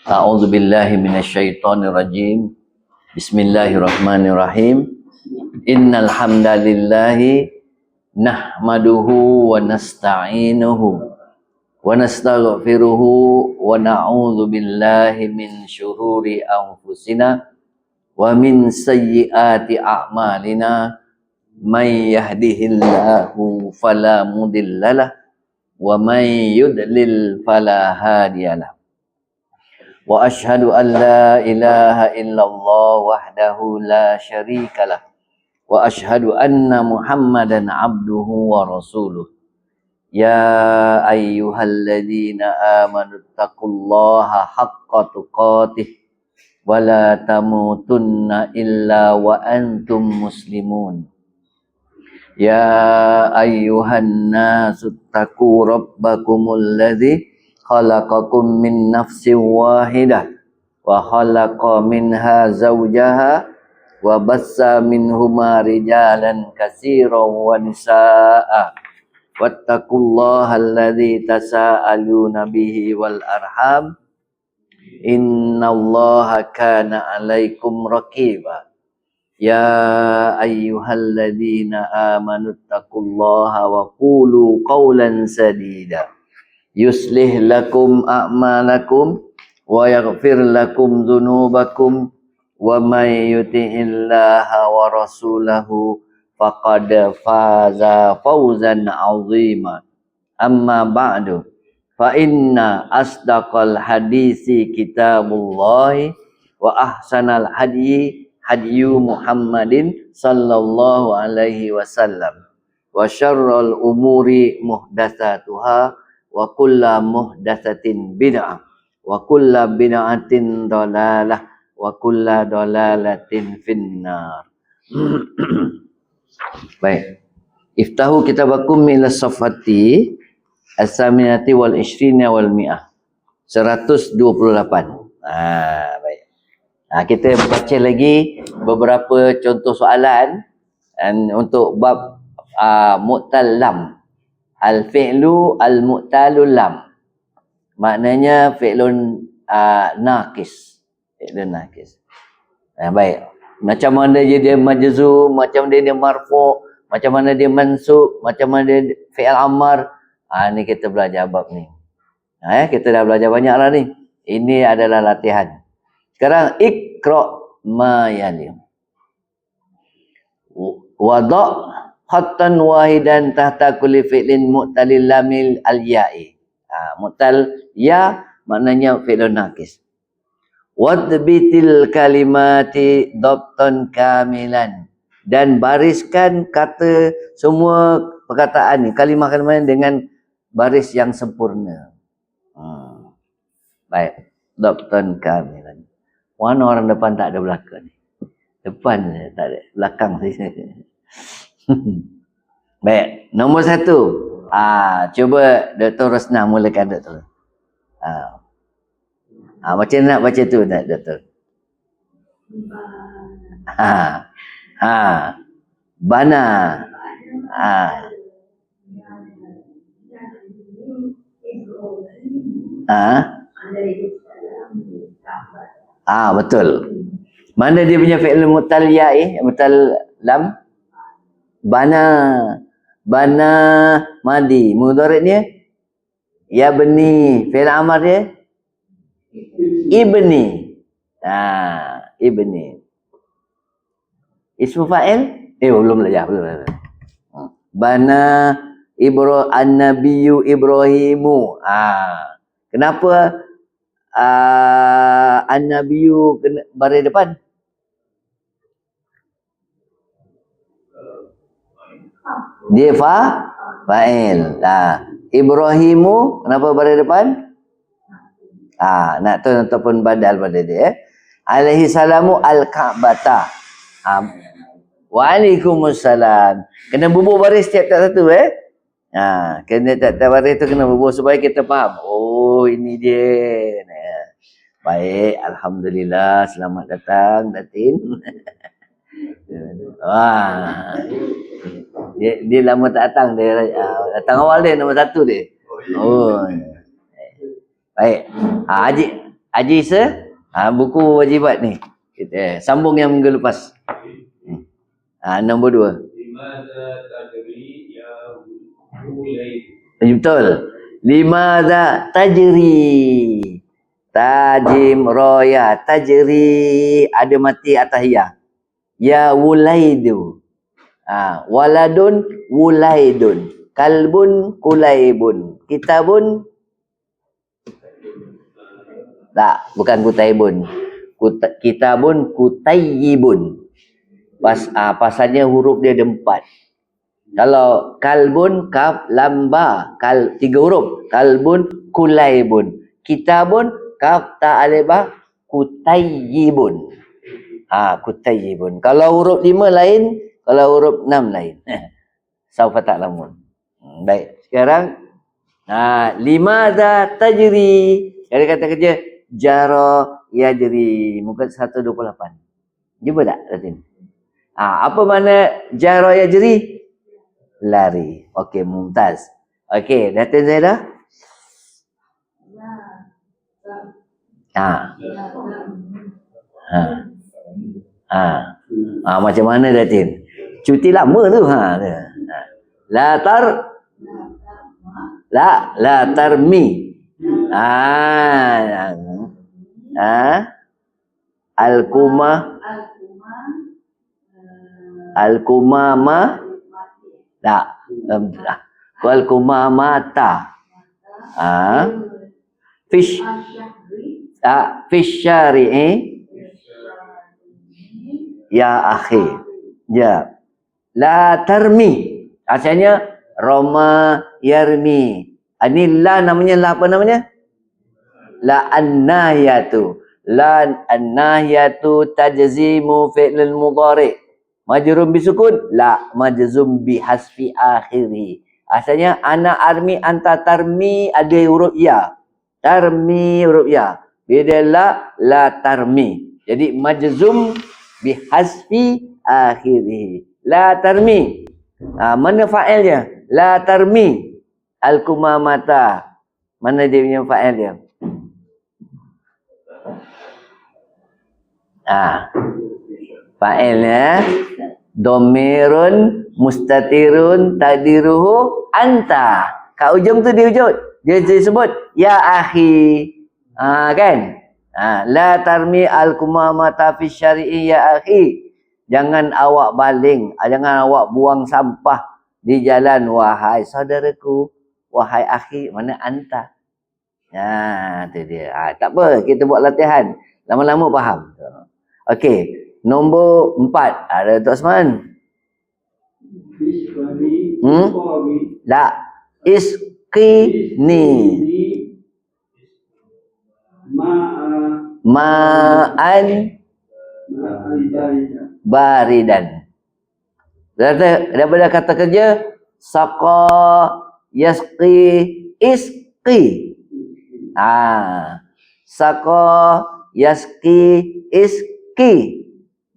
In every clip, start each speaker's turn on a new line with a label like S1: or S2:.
S1: A'udzu billahi minasyaitonir rajim. Bismillahirrahmanirrahim. Innal hamdalillahi nahmaduhu wa nasta'inuhu wa nastaghfiruhu wa na'udzu billahi min syururi anfusina wa min sayyiati a'malina. May yahdihillahu fala mudhillalah wa may yudlil fala hadiyalah. Wa ashhadu an la ilaha illallah wahdahu la syarikalah wa ashhadu anna Muhammadan abduhu wa rasuluh. Ya ayyuhalladzina amanu taqullaha haqqa tuqatih wa la tamutunna illa wa antum muslimun. Ya ayyuhan nasu taqu rabbakumul ladzi khalaqakum min nafsin wahidah wa khalaqa minha zawjaha wa bassa minhuma rijalan katsiran wa nisaa wattaqullaha alladzi tasaaluna bihi wal arham innallaha kana 'alaikum raqiba. Ya ayyuhalladzina amanu taqullaha wa qulu qawlan sadida yuslih lakum a'malakum wa yaghfir lakum dhunubakum wa may yuti'illaha wa rasulahu faqad faza fawzan 'azima. Amma ba'du fa inna asdaqal hadisi kitabullahi wa ahsanal hadyi hadyu Muhammadin sallallahu alaihi wasallam wa syarrul umuri muhdatsatuha wa kulla muhdatsatin bid'ah wa kulla bid'atin dhalalah wa kulla dhalalatin finnar. Baik. Iftahu kitabakum ila safati as-saminati wal ishrina wal mi'ah. 128. Baik. Kita baca lagi beberapa contoh soalan untuk bab mu'tal lam. Al-fi'lu al-mu'talul lam. Maknanya fi'lun naqis. Fi'lun naqis. Baik. Macam mana dia majzum, macam dia marfu', macam mana dia mansub, macam mana dia fi'il amar. Ni kita belajar bab ni. Kita dah belajar banyak lah ni. Ini adalah latihan. Sekarang ikra' ma yali. Wada' khattan wahidan tahta kulli fi'lin mu'talil lamil al-ya'i. Mu'tal ya maknanya fi'lun naqis. Wadbitil kalimati dhabtan kamilan. Dan bariskan kata semua perkataan ni, kalimah-kalimah dengan baris yang sempurna. Baik, dhabtan kamilan. Mana orang depan tak ada belakang ni? Depan tak ada, belakang saja. Baik, nombor 1. Cuba Dr. Rosnah mulakan Dr. Macam nak baca tu tak Dr. Bana. Betul. Mana dia punya fi'il mu'tal ya'i, mu'tal lam? Bana. Bana madi. Mudhari' dia? Ya bani. Fi'il amar dia? Ibni. Ibni. Ismu fa'il? Belum belajar. Bana an-nabiyyu Ibrahimu. Kenapa an-nabiyyu baris depan? Dia fa'il. Ibrahimu kenapa baris depan? Nak tahu ataupun badal pada dia. Alaihi salamu al-Ka'bata. Waalaikumsalam. Kena bubuh baris tiap-tiap satu kena tiap-tiap baris tu kena bubuh supaya kita faham. Ini dia. Baik, alhamdulillah, selamat datang Datin. Dia lama tak datang, dia datang awal dia nombor 1 dia. Baik. Haji Ajisa. Buku wajibat ni. Kita sambung yang minggu lepas. Nombor 2.
S2: Limadha tajri ya Wulaid.
S1: Betul. Limadha tajri. Tajim roya tajri ada mati atas ya. Ya wulaidu. Waladun wulaidun. Kalbun kulaibun. Kitabun tak, bukan kutaibun. Kitabun kutayyibun. Pasalnya huruf dia ada 4. Kalau kalbun kaf lam ba, 3 huruf. Kalbun kulaibun. Kitabun kaf ta alif ba kutayyibun. Kutayyibun. Kalau huruf 5 lain, kalau huruf 6 lain. Saufa ta'lamun. Baik, sekarang limadha tajri. Ada kata kerja jara yajri. Muka 128. Jumpa tak Latin? Apa makna jara yajri? Lari. Okey, mumtaz. Okey, Datin Zaidah? Macam mana Datin? Cuti lama tu. La tarmi. Al-kumama. Tak. Al-kumamata. Fish syari'i ya akhi. Ya. La tarmi. Asalnya Roma yarmi. Ini la namanya la apa namanya? La an-nahiyatu. La an-nahiyatu tajzimu fi'lil mudhari'. Majrum bisukun? La majzum bihasfi akhiri. Asalnya ana armi anta tarmi ada huruf ya. Tarmi huruf ya. Bila la tarmi. Jadi majzum bihasfi akhiri. La tarmi. Mana fa'ilnya? La tarmi. Al-kumamata. Mana dia punya fa'il dia? Fa'ilnya domirun mustatirun tadiruhu anta. Kat ujung tu dia wujud. Dia disebut ya akhi. Kan? La tarmi al-kumamata fi syari'i ya akhi. Jangan awak baling, jangan awak buang sampah di jalan wahai saudaraku, wahai akhi, mana anta. Tu dia. Tak apa, kita buat latihan. Lama-lama faham. Okey, nombor 4. Ada Tok Osman? Tak. Isqini. Ma'an baridan. Daripada kata kerja saqa yasqi isqi. Saqa yasqi isqi.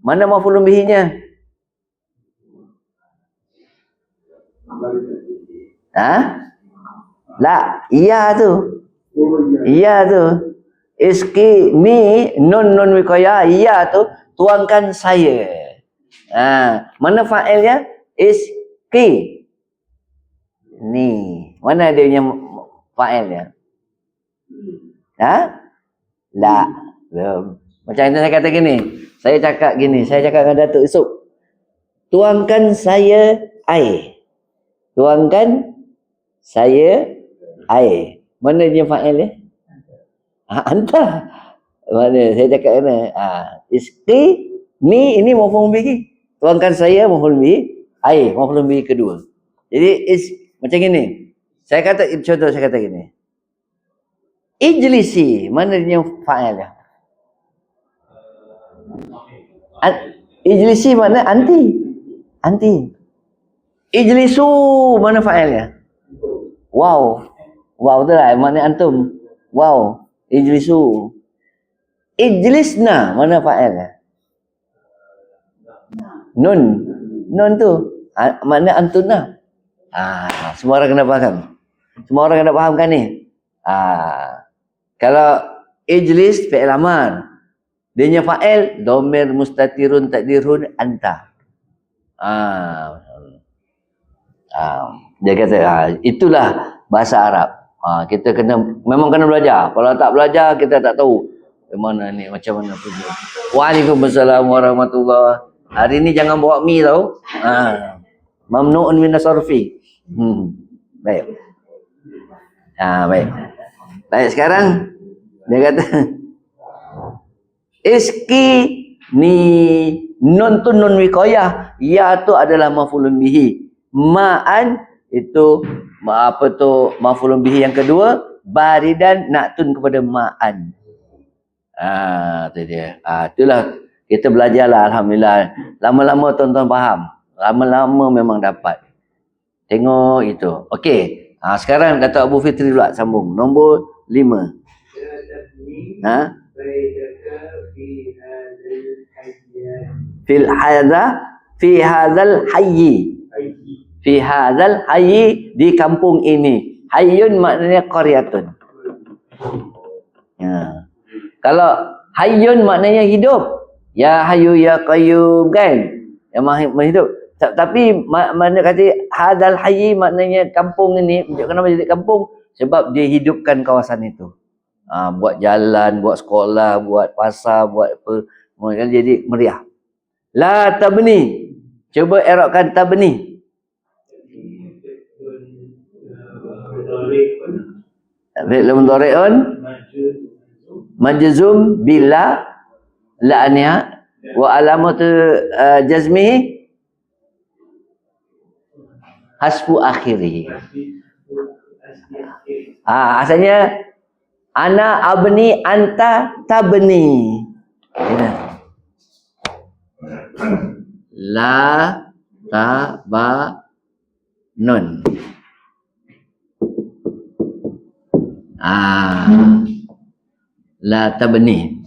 S1: Mana maf'ulun bihinya? La, iya tu. Iya tu. Iski ni nun wiqayah iya tu tuangkan saya. Mana fa'ilnya? Iski. Ni. Mana dia punya fa'ilnya? La. Macam itu saya kata gini. Saya cakap dengan Datuk Isuk. Tuangkan saya air. Tuangkan saya air. Mana dia fa'ilnya? Anta. Mana saya cakap kena. Iski ni ini maf'ul bihi. Tuangkan saya maf'ul bihi, air maf'ul bihi kedua. Jadi macam gini. Saya kata gini. Ijlisi, mana dia fa'ilnya? Ijlisi mana anti. Ijlisu mana fa'ilnya? Wow tu lah, mana antum? Wow. Ijlisu. Ijlisna mana fa'ilnya? Nun tu mana antuna? Semua orang kena faham. Semua orang kena faham kan ni? Kalau Ijlis fi'il amar. Dia nya fa'il dhamir mustatirun takdirun anta. Dia kata itulah bahasa Arab. Kita memang kena belajar. Kalau tak belajar kita tak tahu mana ni macam mana pergi. Waalaikumsalam warahmatullahi. Hari ni jangan bawa mi tau. Mamnu'un minas sarfi. Baik. Baik. Baik, sekarang dia kata iski ni nun tu nun wiqayah, ya tu adalah maf'ulun bihi. Ma'an itu maf'ulun bihi yang kedua, baridan naktun kepada ma'an. Tu dia. Itulah kita belajarlah, alhamdulillah. Lama-lama tuan-tuan faham. Lama-lama memang dapat. Tengok itu. Okey. Sekarang Datuk Abu Fitri pula sambung. Nombor 5. Fi hadzal hayyi. Fi hadzal hayyi, di kampung ini. Hayyun maknanya qaryatun. Kalau hayyun maknanya hidup. Ya hayyu ya qayyum kan? Yang maha hidup. Tapi mana kata hadzal hayyi maknanya kampung ini. Kenapa jadi kampung? Sebab dia hidupkan kawasan itu. Buat jalan, buat sekolah, buat pasar, buat apa. Jadi meriah. La tabni. Cuba erokkan tabni. Fi'l mudhari'un majzum bila la'nya wa alamatu jazmihi hasfu akhirih. Asalnya ana abni anta tabni. La taba nun. La tabni.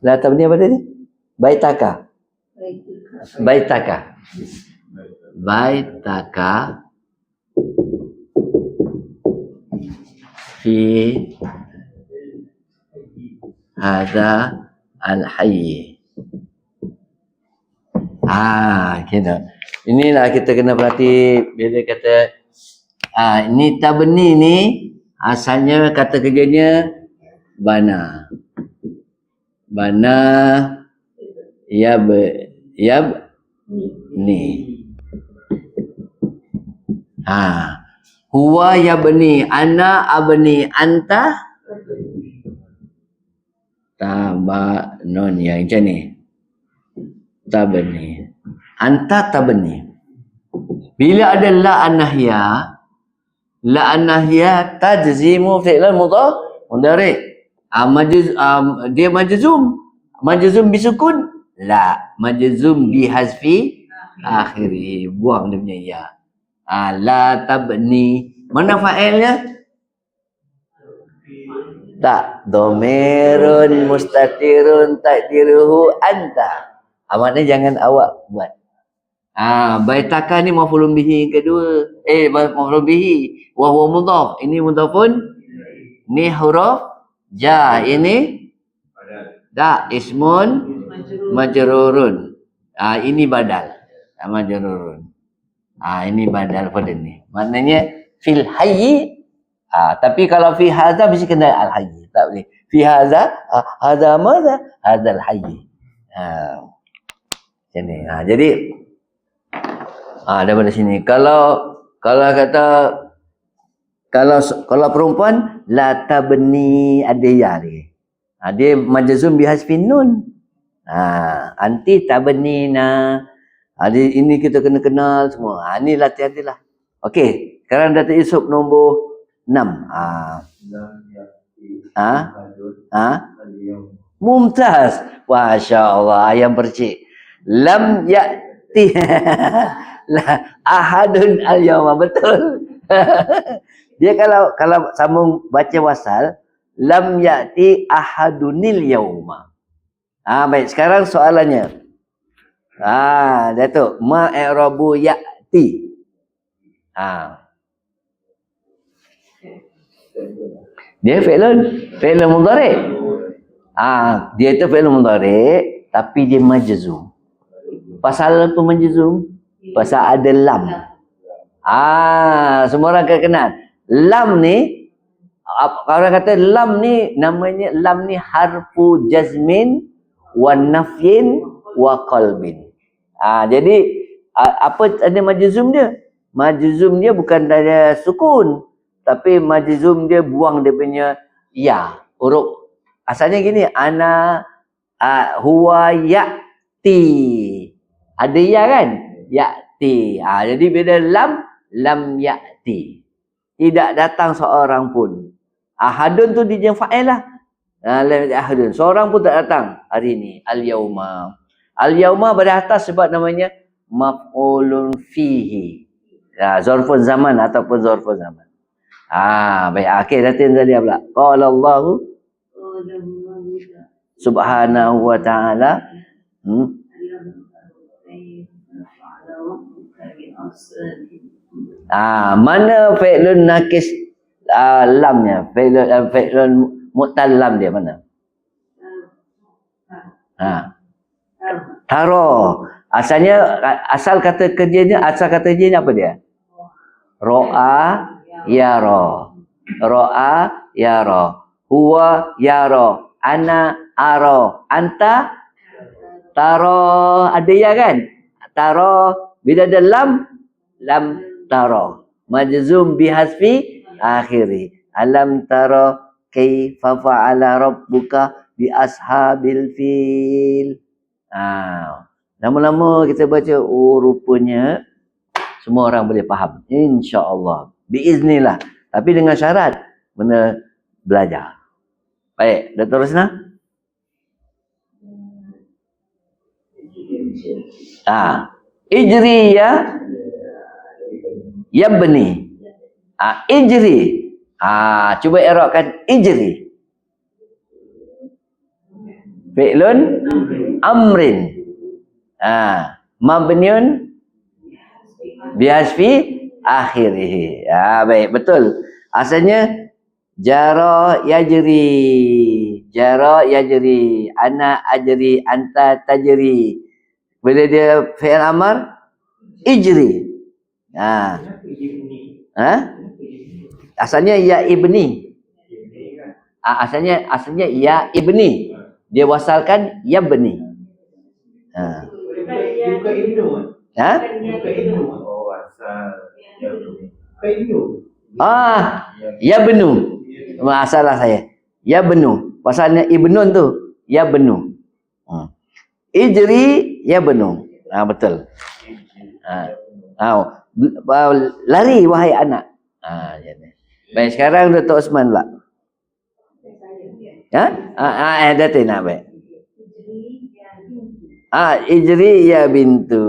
S1: La tabni apa tadi? Baitaka. Baitaka. Baitaka fi hadza al-hayy. Kena. Inilah kita kena perhati bila kata ini tabni ni asalnya kata kerjanya bana. Bana ni. Huwa yabni, ana abni, anta tabanun, yang macam ni. Tabni. Anta tabni. Bila ada la anahya tajzimu fi'lan mudhari'. Dia majzum. Majzum bisukun? La. Majzum bihazfi akhiri. Buang dia punya ya. La tabni. Mana fa'ilnya? Tak. Dhamirun mustatirun takdiruhu anta. Maknanya jangan awak buat. Baitaka ni maf'ulun bihi kedua. Maf'ulun bihi. Wa huwa mudhaf. Ini mudhafun. Ni huruf ja. Ini ismun majrurun. Ini badal. Majrurun. Ini badal pada ni. Maknanya fil hayyi. Tapi kalau fi hadza mesti kena al hayyi. Tak boleh. Fi hadza hadza madza? Hadzal hayyi. Ini. Jadi daripada sini. Kalau kata kalau perempuan la tabni ada ya dia. Dia majzum bihasfin nun. Anti tabnina. Ini kita kena kenal semua. Ini latihan dia lah. Okey, sekarang Datuk Yusof nombor 6. Mumtaz. Masya-Allah, ayam percik. Lam ya'ti ahadun al-yawma, betul. Dia kalau sambung baca wasal, lam ya'ti ahadunil yawma. Baik, sekarang soalannya. Datuk, ma i'rabu ya'ti. Dia fi'lun mudhari'. Dia itu fi'lun mudhari' tapi dia majzum. Pasal apa majzum? Pasal ada lam. Semua orang akan kenal. Lam ni, orang kata lam ni, namanya lam ni harfu jazmin wa nafyin wa qalbin. Jadi apa ada majzum dia? Majzum dia bukan dari sukun, tapi majzum dia buang dia punya ya, huruf. Asalnya gini, ana huwa ya'ti. Ada ya kan? Ya'ti. Jadi bila lam ya'ti. Tidak datang seorang pun. Ahadun tu dia fa'il lah. Lam ya'ti ahadun. Seorang pun tak datang hari ini. Al-yauma. Al-yauma pada atas sebab namanya maf'ulun fihi. Zarfun zaman ataupun zarfun zaman. Baik. Okey, datin tadi pula. Qala Allahu subhanahu wa ta'ala. Mana fi'lun nakis lamnya? Fi'lun mu'tal lam dia mana? Taro. Asal kata kerjanya apa dia? Ro'a yara. Ro'a yara. Huwa yara. Ana ara. Anta taro. Ada ya kan? Taro. Bila ada lam taro. Majzum bihasfi akhiri. Alam taro kaifa fa'ala rabbuka bi ashabil fil. Lama-lama kita baca, rupanya semua orang boleh faham. InsyaAllah. Biiznillah. Tapi dengan syarat benda belajar. Baik, Dato' Rosna. Ijri ya yabni. Ijri. Cuba i'rabkan ijri. Fi'lun amrin. Mabniun bihasfi akhirih. Baik, betul. Asalnya jara yajri. Jara yajri. Ana ajri. Anta tajri. Bila dia fi'il amar, ijri. Asalnya ya ibni. Asalnya ya ibni. Dia wasalkan ya bni.
S2: Bukan ibnu. Bukan ibnu.
S1: Ya benu. Masalah saya. Ya benu. Pasalnya ibnun tu. Ya benu. Ijri ya benu. Betul. Lari wahai anak. Baik, sekarang Dato' Osman pula. Datin baik. Ijri ya bintu.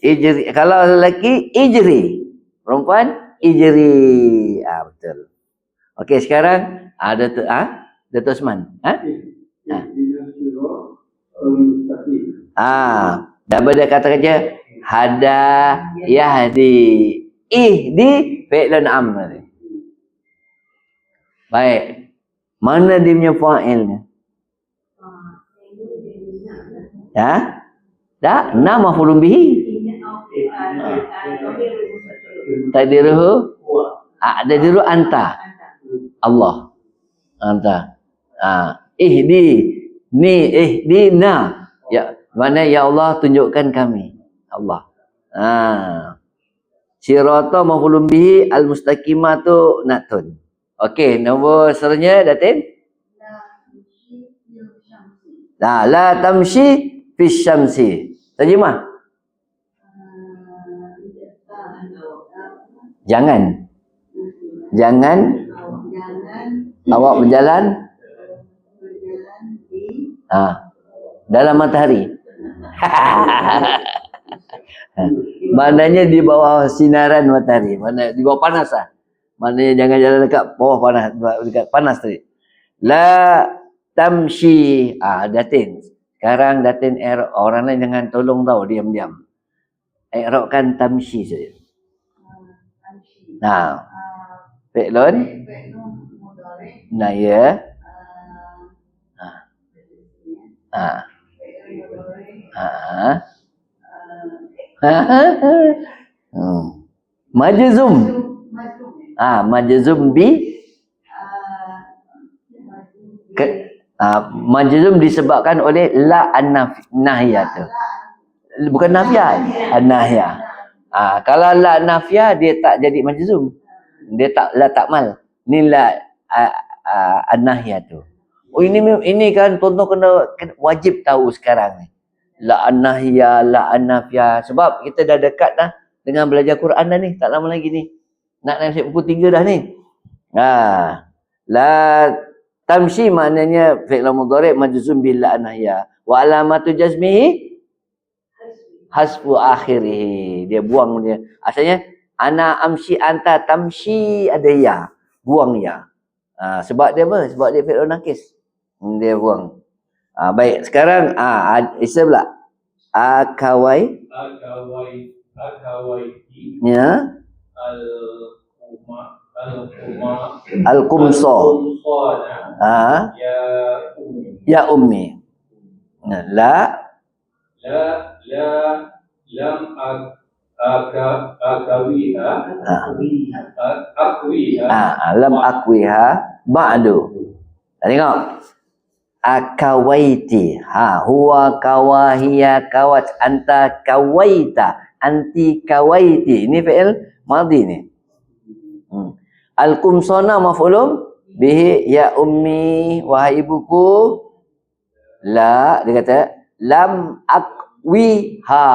S1: Ijri. Kalau lelaki ijri. Perempuan ijri. Betul. Okey, sekarang Dato' Osman. Dah kata kerja hada yahdi. Ihdi fi'lun amr. Baik. Mana dia punya fa'ilnya? Na maf'ulun bihi. Taqdiruhu taqdiru anta. Allah. Anta. Ihdina. Ya, mana ya Allah tunjukkan kami. Allah. Sirata maf'ulun bihi, al-mustaqimah tu natun. Okey, nombor seterusnya Datin. La tamshi fi syamsi. Terjemah. Jangan awak berjalan dalam matahari. Maknanya di bawah sinaran matahari. Mana di bawah panas lah. Maknanya jangan jalan dekat bawah panas, dekat panas tadi. La tamshi. Datin. Sekarang Datin orang lain jangan tolong tahu, diam-diam. I'rabkan tamshi saja. Fi'lun Naya. Ha. Ha. Majzum. Majzum bi majzum disebabkan oleh la an-nahiyah tu. Bukan nafiyah, an-nahiyah. Kalau la nafiyah dia tak jadi majzum. Dia tak la takmal. Ni la an-nahiyah tu. Oh ini kan tuan-tuan kena wajib tahu sekarang ni. La an-nahiyah, la an-nafiyah. Sebab kita dah dekat dah dengan belajar Quran dah ni. Tak lama lagi ni. Nak naik buku 3 dah ni. La tamshi maknanya fi'il mudhari' majzum bil la an-nahiyah. Wa alamatu jazmihi hasbu akhirih. Dia buang dia. Asalnya ana amshi anta tamshi ada ya. Buang ya. Sebab dia apa? Sebab dia fi'il nakis. Dia buang. Baik, sekarang isim pula. Akawaiti. Ya. Al-qumsa. Ya ummi. La lam akwiha. Lam akwiha ba'du. Tengok. Akawaiti. Huwa kawahiya kawat. Anta kawaita. Anti kawaiti. Ini fi'il madhi ni. Al-qumsana maf'ulun bihi ya ummi, wahai ibuku. La, dia kata lam akwiha.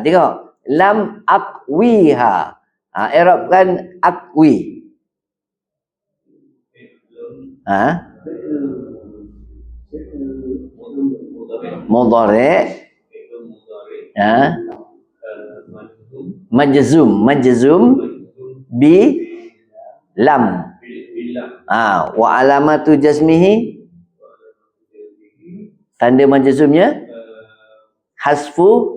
S1: Tengok. Lam akwiha. I'rabkan akwi. Mudhari'. Majzum bi lam. Wa alamatu jazmihi, tanda majzumnya hasfu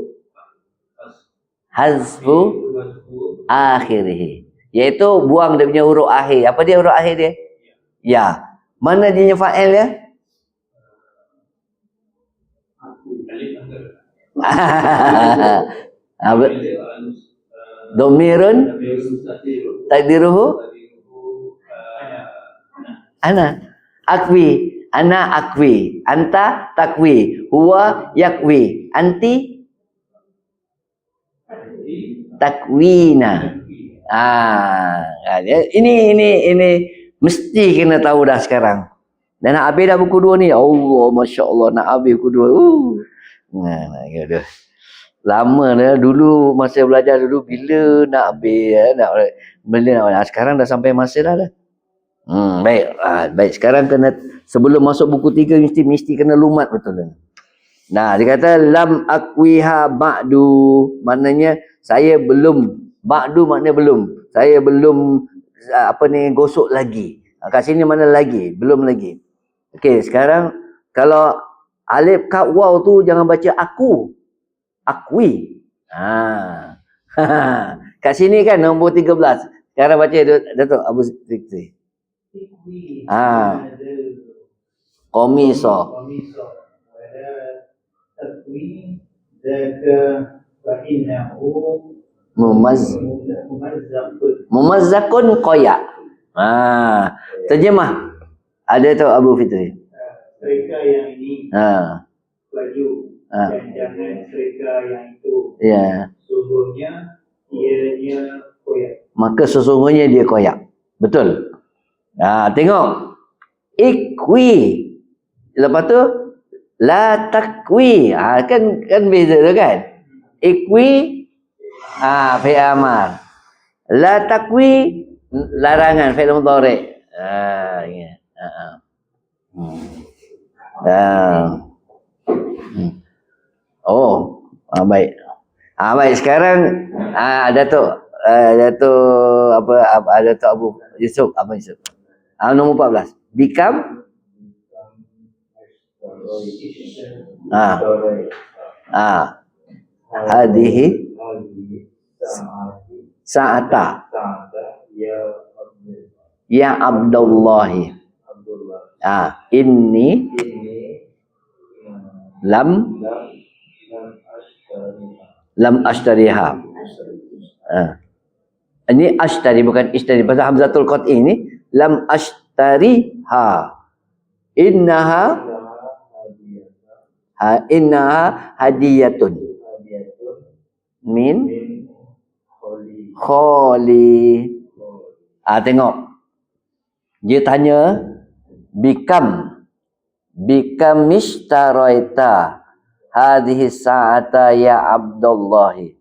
S1: akhirih, iaitu buang dia punya huruf akhir. Apa dia huruf akhir dia? Ya. Mana dia fa'il dia? Domirun takdiruhu ana akwi. Ana akwi, anta takwi, huwa yakwi, anti takwina. Ini mesti kena tahu dah sekarang. Dan nak habis dah buku 2 ni. Allah, Masya Allah, nak habis buku 2. Lama dah dulu masa belajar dulu, bila nak habis sekarang dah sampai masa dah. Baik. Baik, sekarang kena sebelum masuk buku 3 mesti kena lumat betul. Dia kata lam akwiha ba'du, maknanya saya belum. Ba'du maknanya belum. Saya belum gosok lagi. Kat sini mana lagi? Belum lagi. Okey, sekarang kalau alif ka waw tu jangan baca aku. Akwi. Kat sini kan nombor 13. Sekarang baca Datuk Abu Zikri. Qamisa. Mumazzakun qoya. Terjemah. Ada tu Abu Fitri.
S2: Serika yang ini baju dan jangan serika yang itu.
S1: Ya.
S2: Sungguhnya ianya koyak. Maka
S1: sesungguhnya dia koyak. Betul. Tengok. Ikwi. Lepas tu la takwi. Kan beza tu kan? Ikwi fi'il amar. La takwi larangan fi'il mudhari'. Baik. Baik, sekarang Datuk Datuk Abu Yusuf, Yusuf. Nombor 14. Become hadihi sa'ata ya Abdullahi. Inni lam ashtariha. Ini ashtari bukan ishtari. Pasal hamzatul qat'i ini lam ashtariha. Innaha hadiyatun min kholi. Tengok. Dia tanya bikam ishtaraita hadhihi sa'ata ya Abdullahi.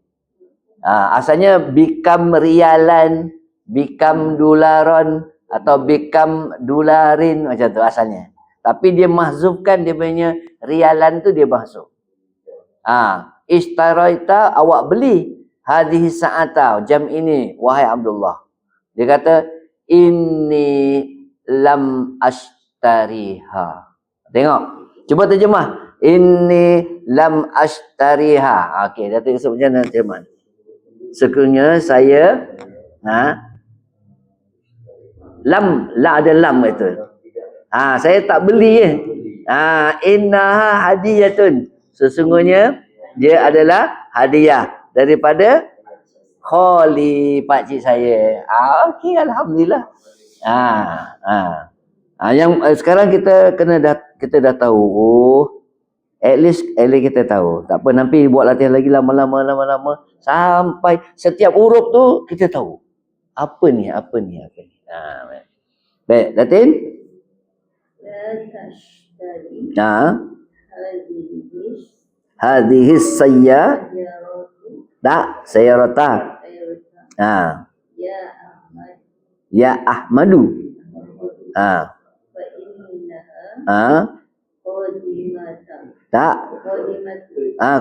S1: Asalnya bikam rialan, bikam dolaran atau bikam dolarin, macam tu asalnya. Tapi dia mahzufkan dia punya rialan tu, dia mahzuf. Ishtaraita, awak beli hadhihi sa'ata, jam ini wahai Abdullah. Dia kata inni lam ashtariha. Tengok, cuba terjemah. Inni lam ashtariha. Okey, Datuk Yusof macam mana terjemah? Sekunya saya lam, la ada lam itu. Saya tak beli innaha hadiyatun. Sesungguhnya dia adalah hadiah daripada kholi, pakcik saya. Okey, alhamdulillah. Yang sekarang kita kita dah tahu. At least kita tahu. Tak apa, nanti buat latihan lagi lama-lama sampai setiap huruf tu kita tahu. Apa ni? Baik, Datin. Hadhihi sayyarata. Ya Ahmadu. Tak.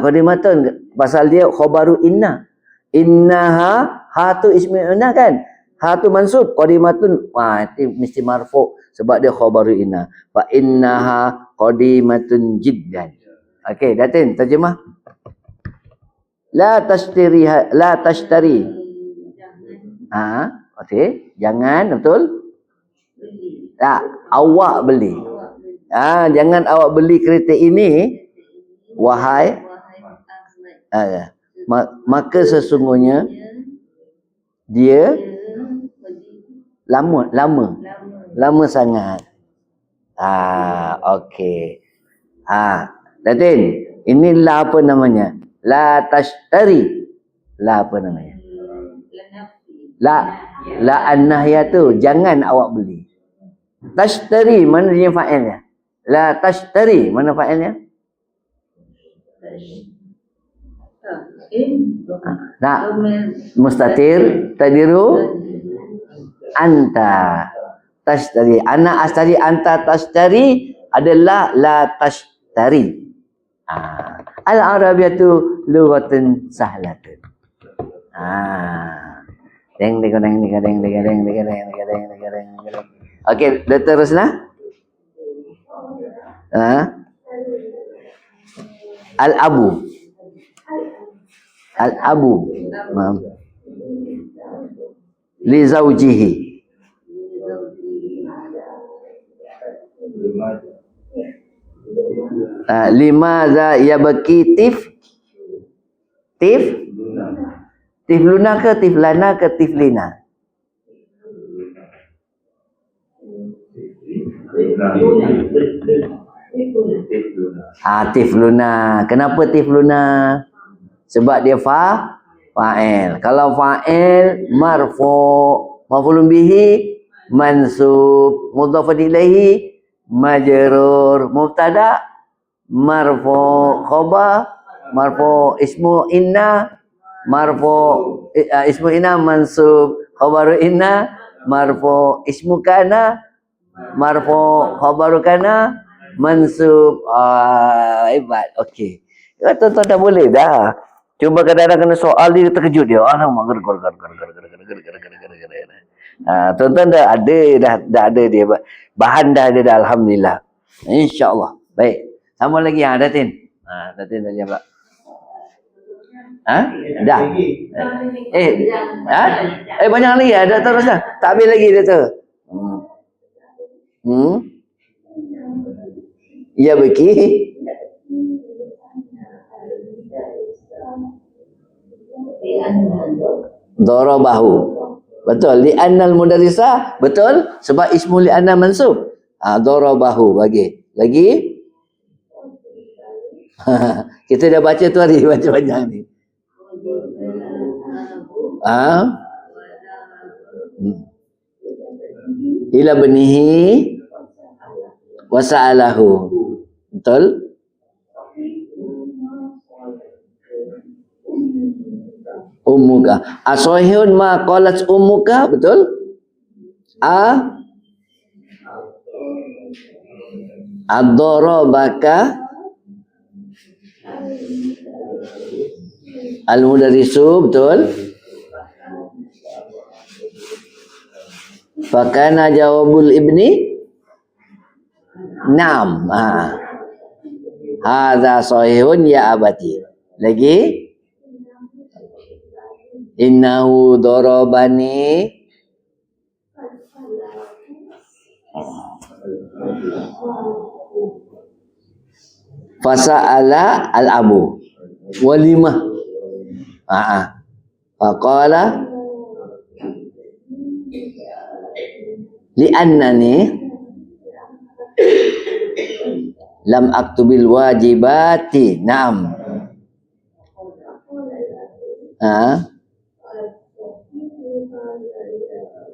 S1: Qadimatun. Pasal dia khabaru inna. Innaha, ha tu ismi inna kan? Ha tu mansub. Qadimatun, itu mesti marfu sebab dia khabaru inna. Fa innaha qadimatun jiddan. Okey, Datin, terjemah. La tashtari. Okey, jangan, betul? Tak, awak beli. Jangan awak beli kereta ini wahai maka sesungguhnya dia lama sangat. Okey. Datin, ini la apa namanya? La tashtari. La apa namanya? La an-nahyah tu, jangan awak beli. Tashtari, mana dia fa'ilnya? La tashtari, mana fa'ilnya? Tak. Mustatir, tadiru anta tashtari. Ana ashtari, anta tashtari adalah la tashtari. Al-Arabiyatu lughatun sahlatun. Okey, dah teruslah. Al-abu. Li zawjihi. Limadza yabki tifluna ke tiflana ke tiflina? Tifluna. Kenapa tifluna? Sebab dia fa'il. Kalau fa'il maf'ulun bihi mansub, mudhafun ilaihi majrur, mubtada marfu, khabar marfu, ismu inna marfu, ismu inna mansub, khabaru inna marfu, ismu kana marfu, khabaru kana mansub. Hebat. Okey. Tuan-tuan dah boleh dah. Cuma kadang-kadang kena soal dia terkejut dia. Alamak, tuan-tuan dah ada dia. Bahan dah ada dah, alhamdulillah. Insya-Allah. Baik. Sama lagi Datin. Datin dah jawab. Dah. Banyak lagi. Dah terus dah. Tak habis lagi dia tu. Ya bagi darabahu. Betul. Li'annal mudarrisah. Betul. Sebab ismu li'anna mansub. Darabahu. Bagi. Lagi? Kita dah baca tu hari. Baca banyak ni. Ila benihi wasa'alahu. Betul? Ummuka. Asahihun ma qalat ummuka. Betul? Ad-darabaka al-mudarrisu. Betul? Fakana jawabul ibni na'am. Hadza sahihun ya abati. Lagi? Innahu darabani fasa'ala al-abu walimah. Faqala li'annani lam aktubil wajibati. Naam.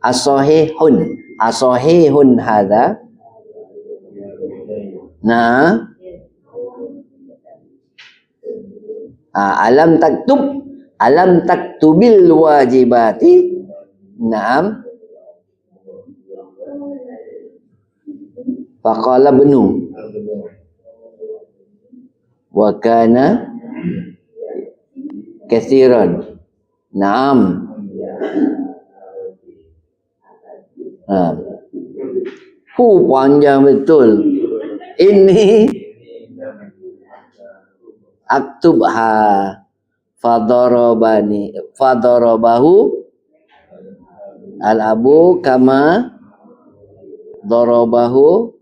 S1: Asahihun hadza. Alam taktubil wajibati. Naam. Faqala benu wa kana kathiran. Naam. Panjang betul. Ini aktubha fadarabahu al-abu kama darabahu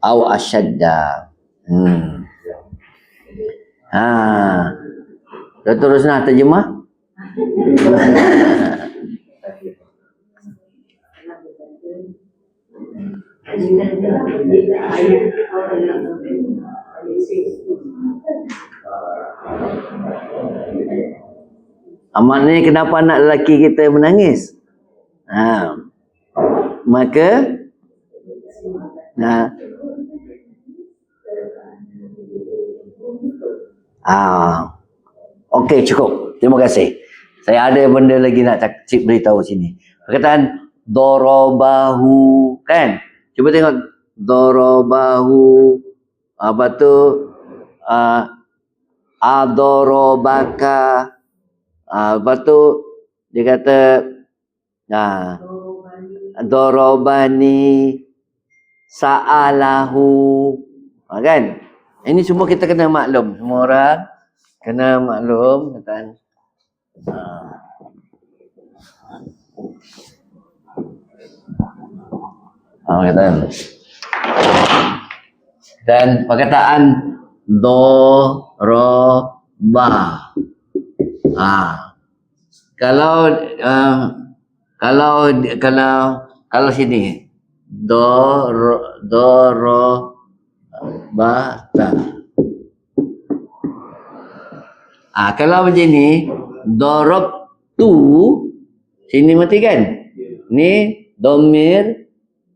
S1: au asyadda. Teruslah terjemah. Amat ni kenapa anak lelaki kita menangis? Maka okey, cukup. Terima kasih. Saya ada benda lagi nak beritahu sini. Perkataan darabahu, kan? Cuba tengok darabahu. Apa tu? Adarabaka. Apa tu? Dia kata darabani sa'alahu. Kan? Ini semua kita kena maklum. Semua orang kena maklum. Kataan dan perkataan daraba. Kalau sini darabata. Kalau macam ni darabtu, sini mati kan? Ni domir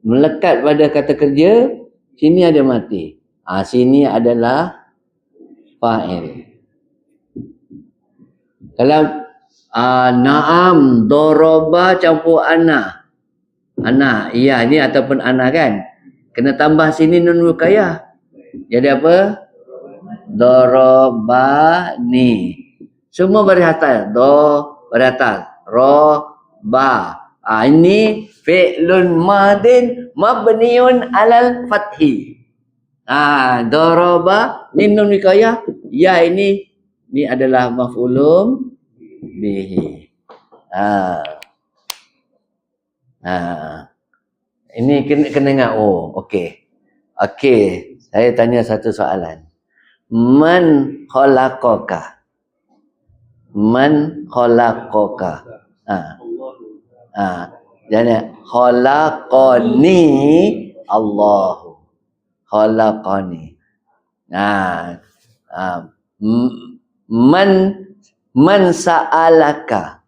S1: melekat pada kata kerja, sini ada mati. Sini adalah fa'il. Kalau na'am daraba campur ana. Ana, iya ni ataupun ana kan? Kena tambah sini nun wiqayah. Jadi apa? Darabani. Semua baris atas. Baris atas. Ba. Ini fi'lun madin mabniun alal fathi. Daraba ni nun wiqayah. Ya, ini adalah maf'ulun bihi. Ini kena ingat. Oh, okey. Okey, saya tanya satu soalan. Man khalaqaka? Man khalaqaka? Jadi khalaqani Allahu. Khalaqani. Man sa'alaka?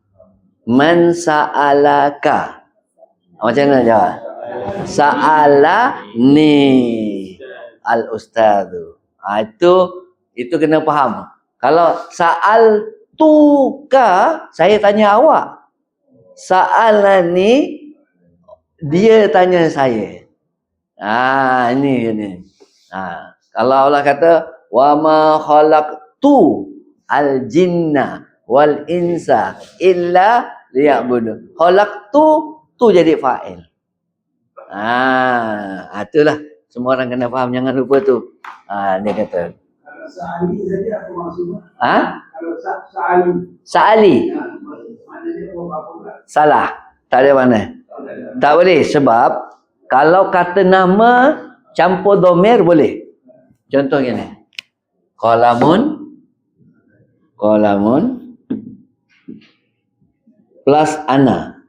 S1: Man sa'alaka? Macam mana jawab? Sa'alani al-ustadzu. Itu kena faham. Kalau sa'al tuka, saya tanya awak. Sa'alani, dia tanya saya. Ini. Kalau Allah kata wa ma khalaqtu al-jinna wal insa illa liya'budun. Khalaqtu tu jadi fa'il. Itulah semua orang kena faham, jangan lupa tu. Dia kata.
S2: Sa'ali tadi apa maksudnya? Kalau
S1: Sa'ali. Salah. Tak ada mana. Tak boleh sebab kalau kata nama campur domir boleh. Contoh gini. Qalamun plus ana.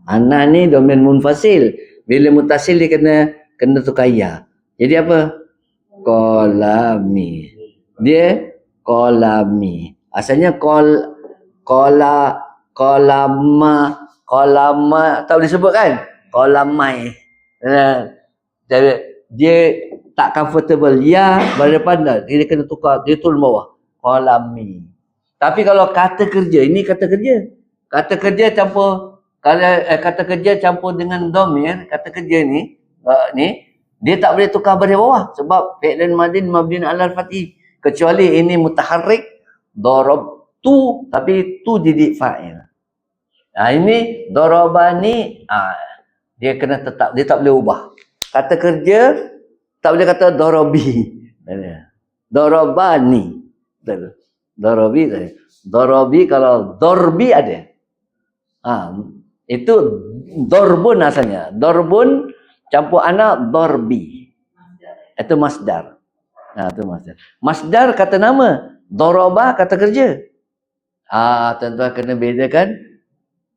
S1: Ana ni domir munfasil. Bila mutasil dia kena tukar ya. Jadi apa? Qalami. Dia qalami. Asalnya qalama tak boleh sebut kan? Qalamai. Jadi dia tak comfortable. Ya berdepan dah. Dia kena tukar. Dia turun bawah. Qalami. Tapi kalau kata kerja, ini kata kerja. Kata kerja campur kata kerja campur dengan domir, kata kerja ni dia tak boleh tukar baris bawah sebab fi'lun madin mabniun 'alal fathi, kecuali ini mutaharrik darabtu tapi tu jadi fa'il. Ini darabani, dia kena tetap, dia tak boleh ubah. Kata kerja tak boleh kata darabi. Darabani. Darabi kalau darbi ada. Itu darbun asalnya. Darbun campur anak darbi. Itu masdar. Itu masdar. Masdar kata nama. Daraba kata kerja. Tuan-tuan kena bedakan.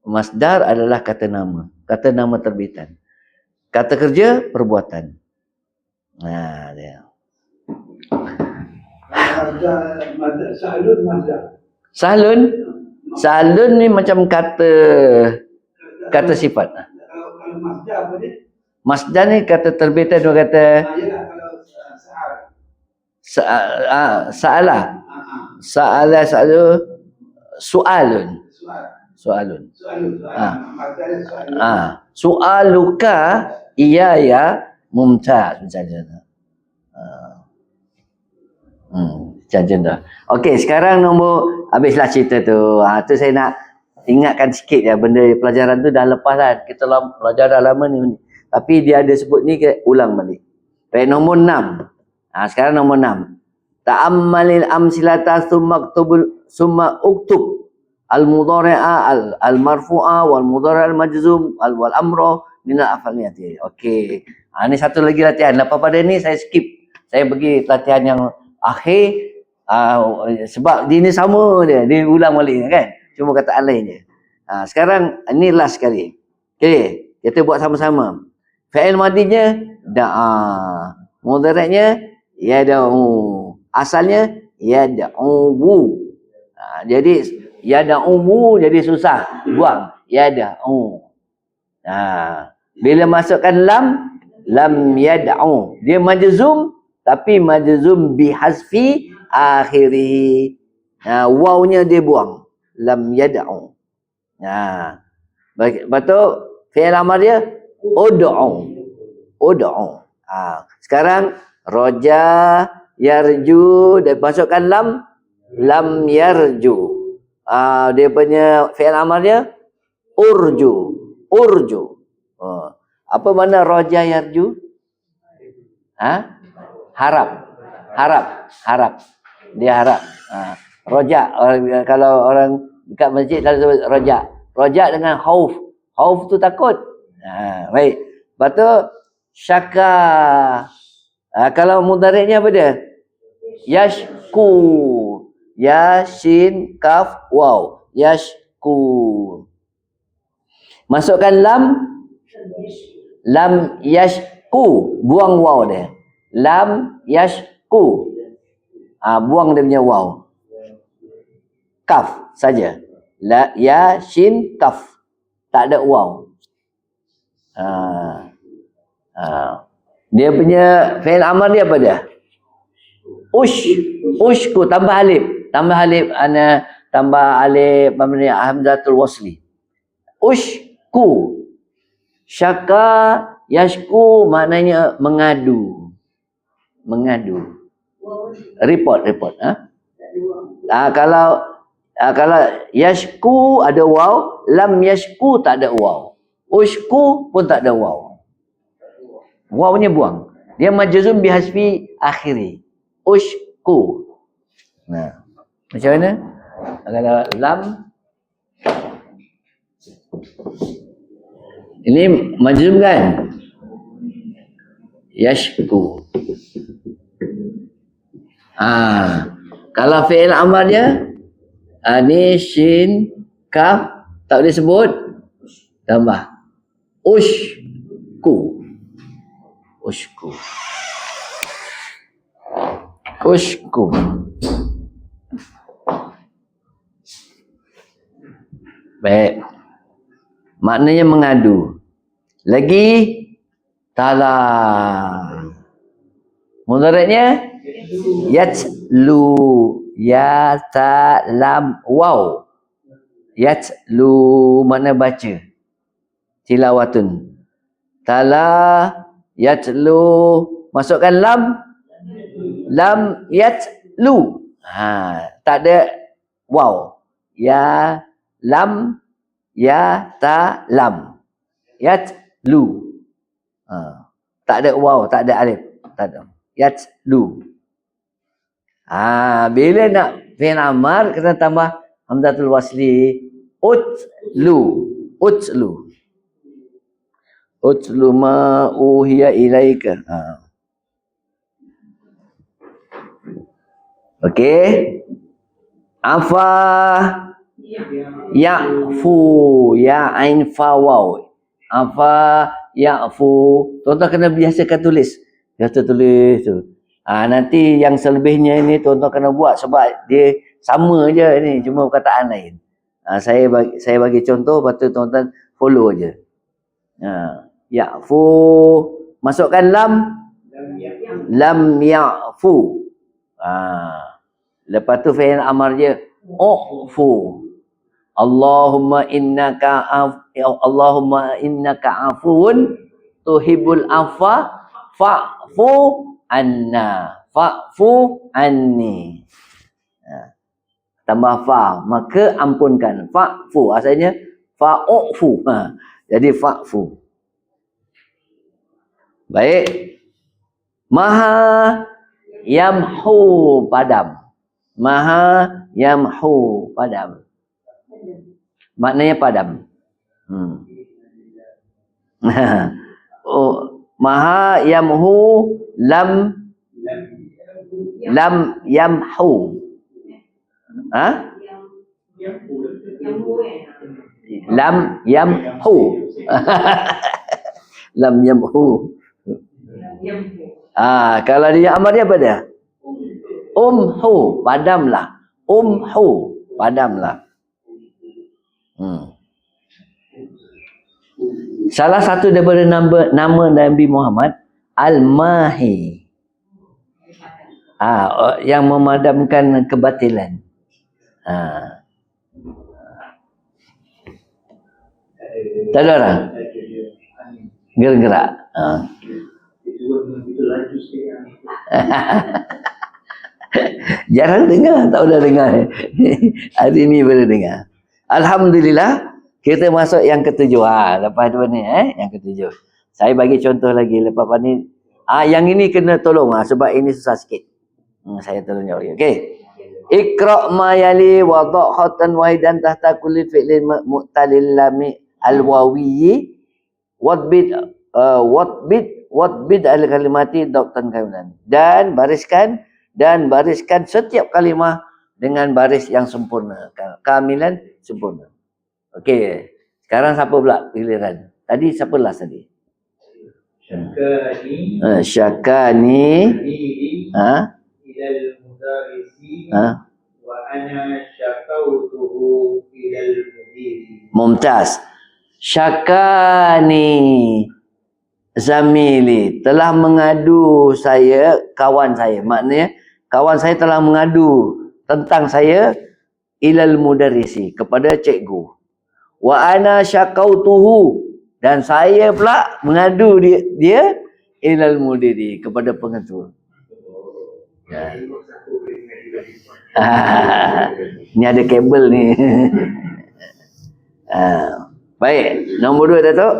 S1: Masdar adalah kata nama. Kata nama terbitan. Kata kerja perbuatan. Dia. Salun ni macam kata sifat.
S2: Kalau masdar apa dia?
S1: Masdar ni kata terbitan, dia kata sa'ala su'alun. Su'aluka iyaya mumtaz misalnya. Macam tu. Okey, sekarang nombor habislah cerita tu. Tu saya nak ingatkan sikit ya, benda pelajaran tu dah lepas dah. Kita belajar dah lama ni. Tapi dia ada sebut ni, ulang balik. Baik, nombor 6. Sekarang nombor 6. Ta'ammalil amsilata summa uktub al-mudhari'a al-marfu'a wal mudhari' al-majzum wal amra min al-af'aliyati. Okey. Ni satu lagi latihan. Lepas pada ni saya skip. Saya bagi latihan yang akhir. Sebab dia ni sama dia ulang balik kan. Cuma kataan lain je. Sekarang ni last sekali. Okey, kita buat sama-sama. Fi'il madinya da'a. Mudhari'nya yad'u. Asalnya yad'u. Jadi yad'u jadi susah. Buang yad'u. Bila masukkan lam yad'u. Dia majzum tapi majzum bihazfi akhirih. Wawnya dia buang. Lam yad'u. Lepas tu fi'il amar dia ud'u. Sekarang roja yarju, dia masukkan lam yarju. Dia punya fi'il amar dia urju. Apa makna roja yarju? Harap. Dia harap. Roja. Kalau orang dekat masjid selalu sebut roja. Roja dengan khauf. Khauf tu takut. Baik. Lepas tu syaka. Kalau mudhari'nya apa dia? Yashku. Ya, shin, kaf, waw. Yashku. Masukkan lam. Lam yashku. Buang waw dia. Lam yashku. Buang dia punya waw. Kaf saja. La, ya, shin, kaf. Tak ada waw. Dia punya fi'il amar dia apa dia? Ushku. Tambah alif. Tambah alif. Tambah alif. Hamzatul wasli. Ushku. Syaka yashku maknanya mengadu. Report. Kalau yashku ada waw, lam yashku tak ada waw. Ushku pun tak ada waw. Wawnya buang. Dia majzum bihasfi akhiri. Ushku. Macam mana? Kalau lam ini majzum kan? Yashku. Kalau fi'il amar dia ni shin kaf tak boleh sebut, tambah ushku. Baik. Maknanya mengadu. Lagi tala. Mudhari'nya yatlu. Ya, ta, lam, waw. Yatlu mana baca. Tilawatun. Tala, yatlu. Masukkan lam. Lam, yatlu. Tak ada waw. Ya, lam, ya, ta, lam. Yatlu. Tak ada waw, tak ada alif. Tak ada. Yatlu. Bila nak fi'il amar kena tambah hamzatul wasli. Utlu ma uhiya ilaika. Okey. Afa ya'fu. Ya ain fa waw. Afa ya'fu. Tuan-tuan kena biasakan tulis. Biasa tulis tu. Nanti yang selebihnya ini tuan-tuan kena buat sebab dia sama je ni, cuma perkataan lain. Saya bagi contoh, lepas tu tuan-tuan follow je. Ya'fu. Masukkan lam. Lam ya'fu. Lepas tu fi'il amar dia u'fu. Allahumma innaka afun tuhibbul afwa fa'fu anna. Fa'fu anni. Tambah fa, maka ampunkan. Fa'fu asalnya fa'ufu. Jadi fa'fu. Baik. Maha yamhu padam. Maha yamhu padam. Maknanya padam. Maha yamhu lam yamhu. Lam yamhu. Lam yamhu. Kalau dia amar dia apa dia? Umhu, padamlah. Umhu, padamlah. Salah satu daripada nama Nabi Muhammad Al-Mahi. Yang memadamkan kebatilan. Tak ada orang? Gerak-gerak. Jarang dengar, tak pernah dengar. Hari ni baru dengar. Alhamdulillah, kita masuk yang ketujuh. Lepas tu ni, yang ketujuh. Saya bagi contoh lagi lepas ni. Yang ini kena tolong sebab ini susah sikit. Saya tolong jawab. Okey. Iqra' ma yali wa dha' khatan wahidan tahta kulli fi'lin mu'talil lam al-wawiyyi Watbid al-kalimati dabtan kamilan. Dan bariskan setiap kalimah dengan baris yang sempurna. Kamilan sempurna. Okey. Sekarang siapa pula giliran? Tadi siapa last tadi? Syakani
S2: ilal mudarrisi wa ana syakautuhu ilal mudiri.
S1: Mumtaz. Syakani zamili, telah mengadu saya, kawan saya. Maknanya kawan saya telah mengadu tentang saya ilal mudarrisi, kepada cikgu. Wa ana syakautuhu, dan saya pula mengadu dia ilal mudiri, kepada pengetua. Ya. Ni ada kabel ni. Baik, nombor 2 Datuk.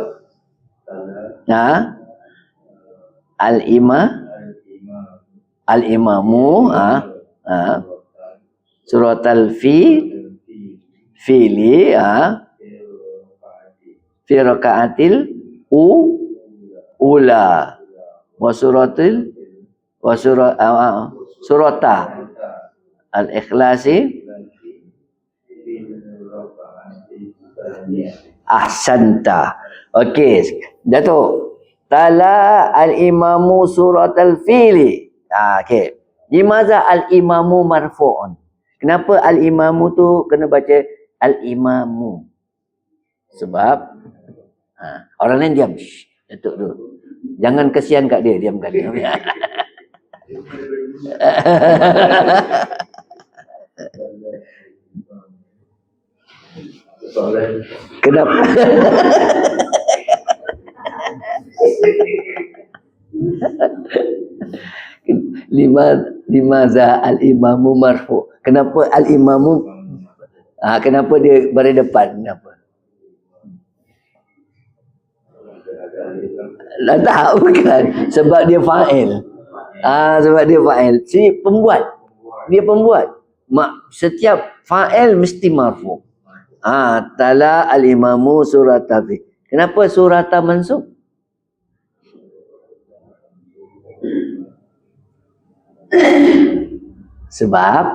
S1: Al-imamu surat al-fili fi raka'atil ula wa surata al-ikhlasi ahsanta. Okey, Datuk. Tala al-imamu surat al-fili. Okey. Limaza al-imamu marfu'un? Kenapa al-imamu tu kena baca al-imamu? Sebab orang lain diam. Datuk tu. Jangan kesian kat dia, diamkan dia. Kenapa? Limaza al-imamu marfu. Kenapa al-imamu kenapa dia baris depan? Kenapa? Tak tahu kan? Sebab dia fa'il. Sebab dia fa'il. Si pembuat. Dia pembuat. Setiap fa'il mesti marfu. Tala al-imamu surata fi. Kenapa surata mansub? Sebab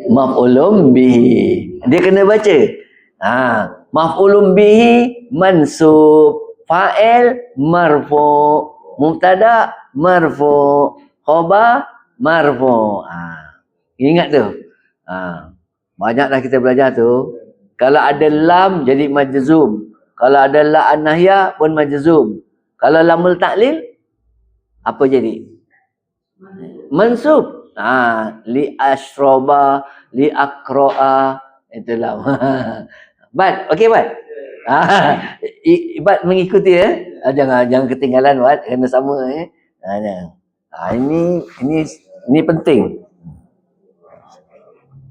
S1: maf'ulun bihi. Dia kena baca. Maf'ulun bihi mansub. Fa'il marfu, mubtada marfu, khabar marfu. Ingat tu. Banyaklah kita belajar tu. Kalau ada lam jadi majzum. Kalau ada la an-nahyah pun majzum. Kalau lamul ta'lil apa jadi? Mansub. Li ashraba, li aqra'a, itulah. Bad, okey Bad. Ibad mengikuti jangan ketinggalan Wat, kena sama ini penting.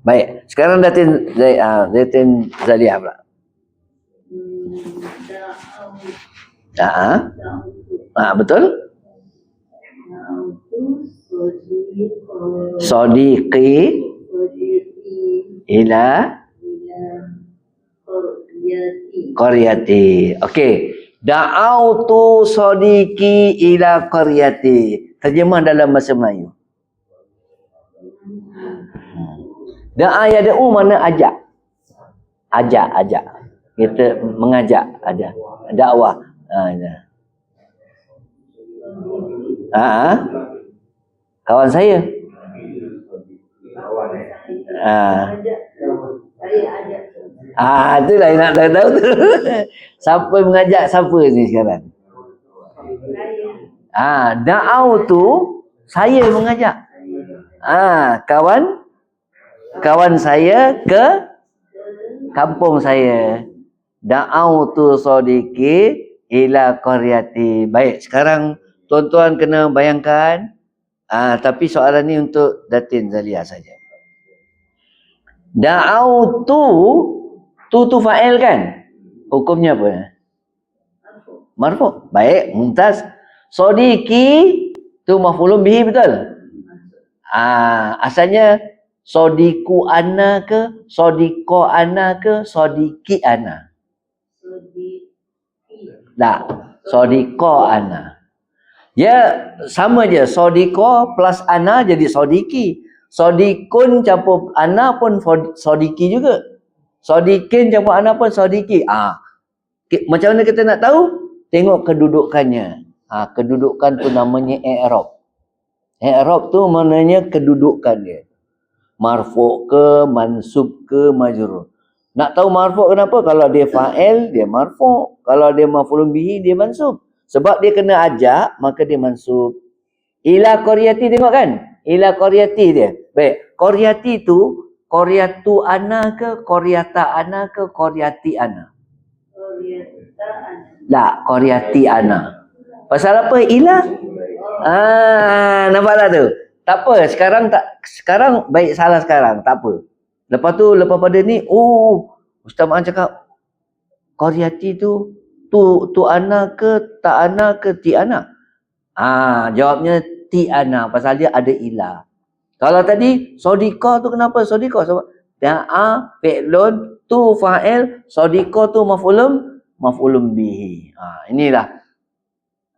S1: Baik, sekarang Datin Zaliah pula. Betul? Sadiqi ila qaryati. Okey. Da'autu sadiqi ila qaryati. Terjemah dalam bahasa Melayu. Da'a yad'u mana ajak. Ajak. Kita mengajak ajak. Dakwah. Kawan saya. Itulah yang nak tahu tu. Siapa mengajak siapa ni sekarang? Da'au tu saya mengajak. Kawan saya ke kampung saya. Da'au tu sadiqi ila qaryati. Baik, sekarang tuan-tuan kena bayangkan. Tapi soalan ni untuk Datin Zaliah saja. Da'autu tu fa'il kan? Hukumnya apa? Marfu. Baik, mumtaz. Sadiqi tu maf'ulun bihi, betul? Asalnya sadiqu ana ke, sadiqa ana ke, sadiqi ana? Tak. Sodiko ana. Ya, sama je. Sodiko plus ana jadi sodiki. Sodikun campur ana pun sodiki juga. Sodikin campur ana pun sodiki. Macam mana kita nak tahu? Tengok kedudukannya. Kedudukan tu namanya i'rab. I'rab tu maknanya kedudukan dia. Marfu' ke, mansub ke, majrur. Nak tahu marfu' kenapa? Kalau dia fa'il, dia marfu'. Kalau dia maf'ulun bihi, dia mansub. Sebab dia kena ajak, maka dia mansub. Ila qaryati tengok kan? Ila qaryati dia. Baik, qaryati tu, qaryatu ana ke, qaryata ana ke, qaryati ana? Tak, qaryati ana. Pasal apa? Ila? Nampak tak tu? Tak apa, sekarang baik salah sekarang, tak apa. Lepas tu, lepas pada ni, Ustaz Maan cakap, qaryati tu ana ke, tak ana ke, ti ana? Jawabnya ti ana, pasal dia ada ila. Kalau tadi, sodika tu kenapa sodika? Sebab da'a, fi'lun, tu fa'il, sodika tu maf'ulun bihi. Inilah.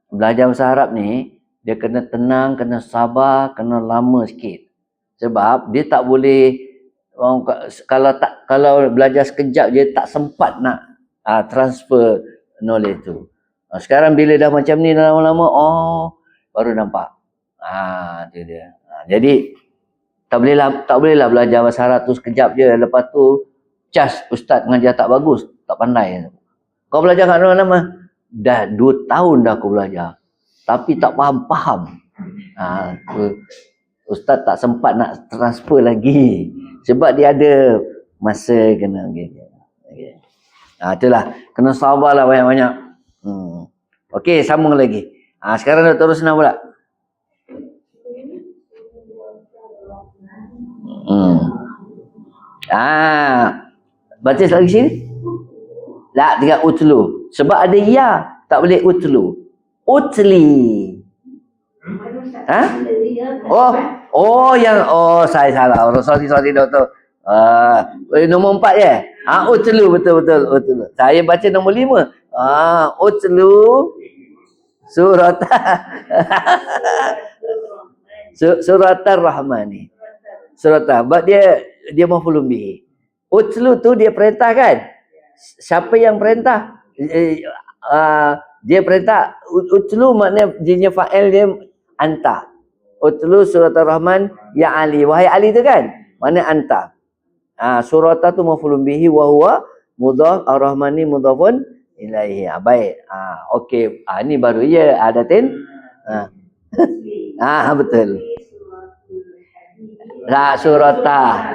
S1: Belajar bahasa Arab ni, dia kena tenang, kena sabar, kena lama sikit. Sebab dia tak boleh, kalau belajar sekejap je tak sempat nak transfer knowledge tu. Sekarang bila dah macam ni lama-lama, baru nampak. Tu dia. Jadi tak bolehlah belajar bahasa Arab tu sekejap je, lepas tu ustaz mengajar tak bagus, tak pandai. Kau belajar kat mana-mana? Dah 2 tahun dah aku belajar. Tapi tak faham-faham. Ustaz tak sempat nak transfer lagi. Sebab dia ada masa kena. Okay. Itulah. Kena sabarlah banyak-banyak. Okey, sambung lagi. Sekarang Dr. Rosnah pula. Baca lagi sini. Tak, tinggal utlu. Sebab ada ya. Tak boleh utlu. Utli. Saya salah. Sorry doktor. Nombor 4 je. Utlu, betul. Utlu. Saya baca nombor 5. Utlu surat Ar-Rahmani. Surat. Sebab dia maf'ulun bihi. Utlu tu dia perintah kan? Siapa yang perintah? Dia perintah. Utlu maknanya jenis fa'il dia anta. Utlu surat Ar-Rahman ya Ali. Wahai Ali tu kan? Mana anta? Surata tu maf'ulun bihi wa huwa mudhaf, Ar-Rahmani mudhafun ilaihi. Baik. Okey. Ni baru je adatin. Betul. La surata.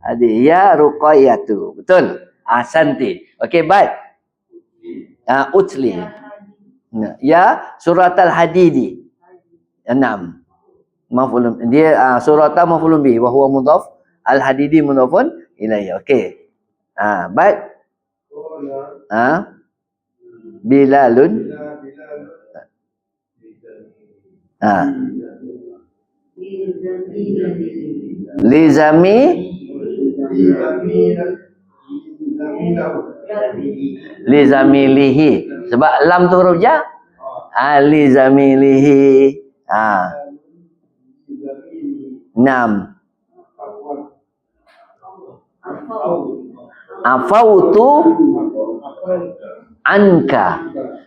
S1: Hadi ya ruqayyatu. Betul. Santi. Okey, baik. Utli. Ya surat al-hadidi. 6. Maf'ulun. Dia surata maf'ulun bihi wa huwa mudhaf, al-hadidi mudhafun ilaihi. Okey. Baik. Bilalun. Lizamilihi. Sebab lam tu huruf ja. Lizamilihi. 6. Afautu anka.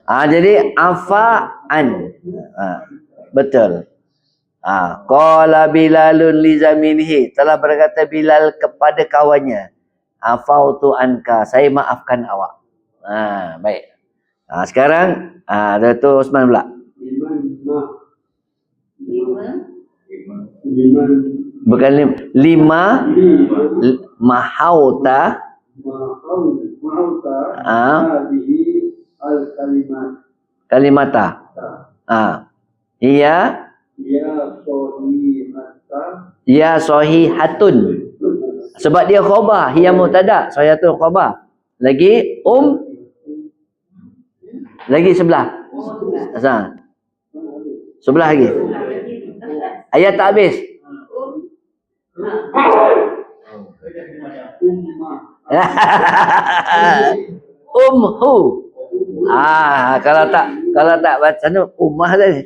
S1: Jadi afa'an. Betul. Qala Bilalun li zamilihi. Telah berkata Bilal kepada kawannya. Afautu anka. Saya maafkan awak. Baik. Sekarang Dato' Osman pula. Bukan 5. Mahauta. Kalimata. Ya sohihatun. Sebab dia khabar, hiya mubtada, sohihatun khabar. Lagi lagi sebelah. Sebelah lagi. Ayat tak habis. Umhu. Kalau tak baca ni ummah tadi.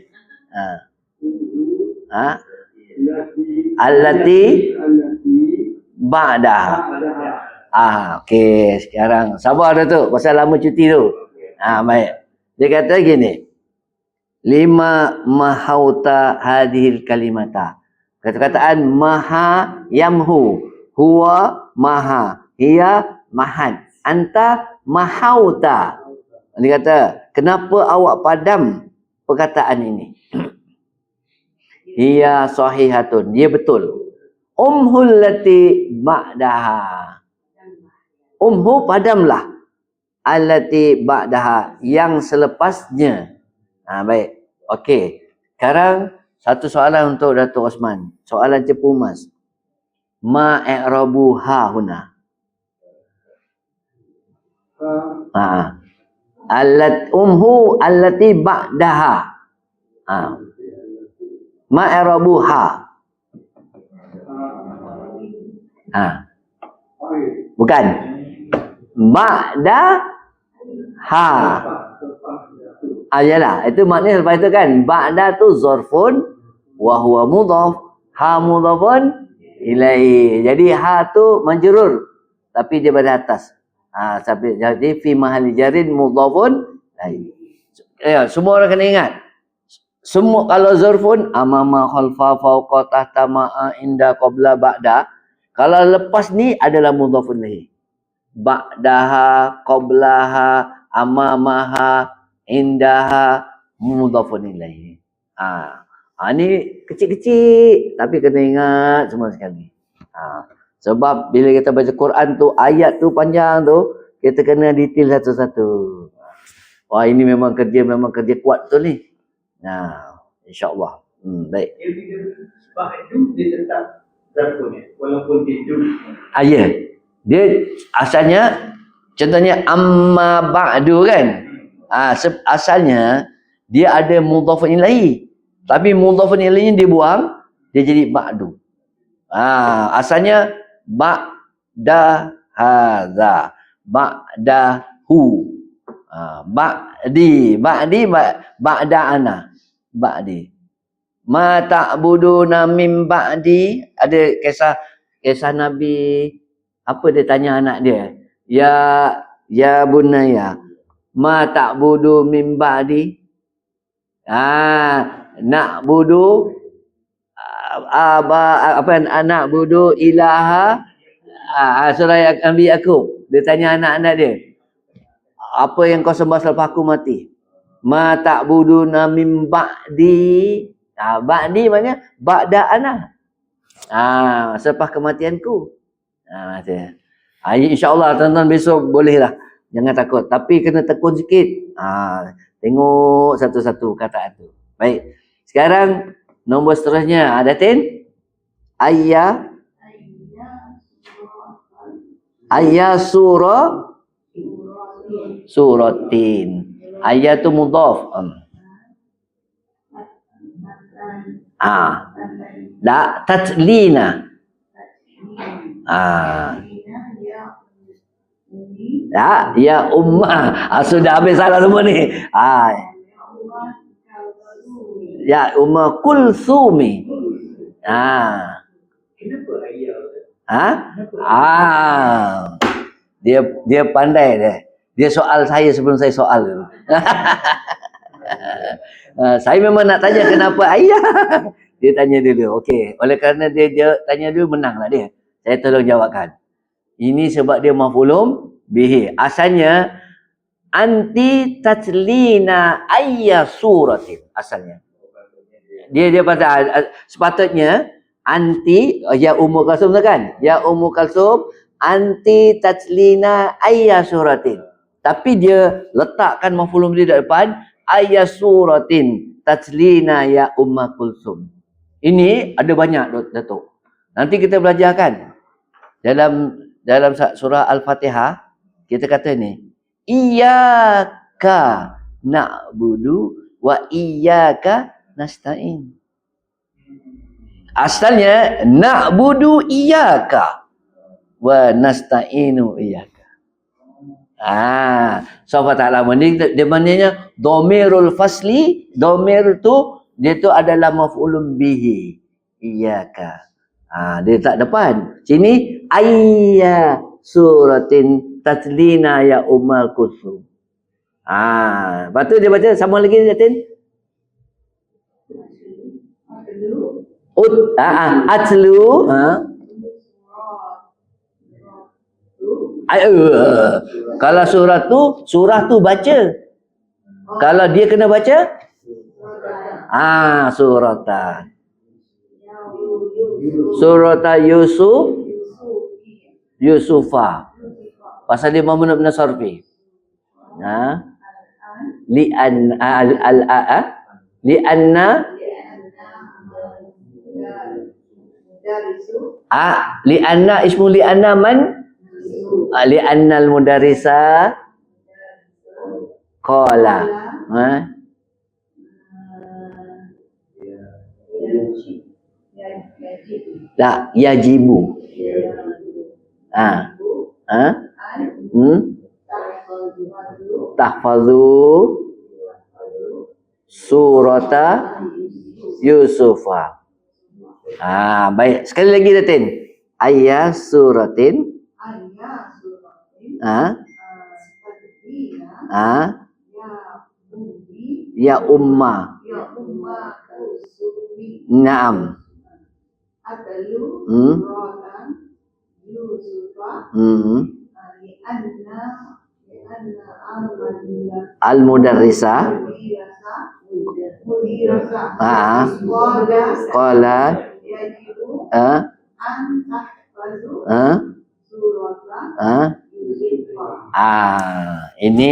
S1: Allati ba'da. Okey, sekarang sabar dah tu pasal lama cuti tu. Baik. Dia kata gini. Lima mahauta hadhil kalimata. Kata-kataan maha yamhu, huwa maha, hiya mahan, anta mahauta. Dia kata, kenapa awak padam perkataan ini? Hiya sahihatun, dia betul. Umhul lati ba'daha. Umhu padamlah. Allati ba'daha, yang selepasnya. Baik. Okey. Sekarang satu soalan untuk Datuk Osman. Soalan cepu mas. Ma i'rabu ha huna. Umhu allati ba'daha. Ma i'rabu ha. Bukan. Ba'da ha. Yalah, itu maknanya lepas itu kan. Ba'da tu zarfun wa huwa mudhaf, ha mudhafun ilaihi. Jadi ha tu majrur tapi dia pada atas. Jadi fi mahalli jarin mudhafun ilaihi. Ya, semua orang kena ingat. Semua kalau zarfun amama khalfa fawqa tahta ma'a inda qabla ba'da. Kalau lepas ni adalah mudhafun ilaihi. Ba'daha, qablaha, amamaha, indaha, mudhafun ilaihi. Ni kecil-kecil tapi kena ingat semua sekali. Sebab bila kita baca Quran tu, ayat tu panjang tu, kita kena detail satu-satu. Wah, ini memang kerja kuat tu ni. InsyaAllah. Baik.
S2: Sebab itu dia tetap zarfun walaupun dia du.
S1: Ya. Dia asalnya contohnya amma ba'du kan. Asalnya dia ada mudhafun ilaihi. Tapi mudhafun ilaihi dia buang, dia jadi ba'du. Asalnya ba'da hadza, ba'dahu. Ba'di, ba'da ana. Ba'di. Ma ta'buduna min ba'di. Ada kisah Nabi, apa dia tanya anak dia? Ya bunaya, ma ta'budu min ba'di. Na'budu anak budu ilaha. Surah Nabi Yaqub. Dia tanya anak-anak dia, apa yang kau sembah selepas aku mati? Ma ta'buduna min ba'di. Ba'di maknanya ba'da ana. Selepas kematianku. InsyaAllah tuan-tuan besok bolehlah. Jangan takut. Tapi kena tekun sikit. Tengok satu-satu kataan tu. Baik. Sekarang nombor seterusnya. Datin? Surah suratin. Ayat tu mudhaf. Tatlina. Ya ummah. Sudah habis salah semua ni. Ya ummah kulsumi.
S2: Kenapa ayah?
S1: Dia pandai dia. Dia soal saya sebelum saya soal. Saya memang nak tanya kenapa ayah. Dia tanya dulu. Okey, oleh kerana dia tanya dulu, menanglah dia. Saya tolong jawabkan. Ini sebab dia maf'ulun bihi. Asalnya anti tatlina ayya suratin. Asalnya. Dia pasal sepatutnya anti ya Ummu Kalsum kan? Ya Ummu Kalsum anti tatlina ayya suratin. Tapi dia letakkan maf'ulun bihi di depan ayya suratin tatlina ya Ummu Kalsum. Ini ada banyak Datuk. Nanti kita belajar kan. Dalam surah Al-Fatihah kita kata ni, iyyaka na'budu wa iyyaka nasta'in. Asalnya na'budu iyyaka wa nasta'inu iyyaka. Sawfa ta'lamun. Dia maknanya dhamirul fasli, dhamir tu dia tu adalah maf'ulun bihi. Iyyaka. Dia tak depan. Sini ayya suratin tatlina ya ummal kusum. Lepas tu dia baca sama lagi Yatin. Atlu kalau surah tu baca. Kalau dia kena baca suratan. Surata Yusufa. Pasal dia mau benar-benar sarfi. Li'anna ismu li'anna man li'annal mudarrisa qala la yajibu tahfazu surata Yusufa. Baik. Sekali lagi Datin. Ayya suratin. Ya umma. Naam. Al-mudarrisa qala ini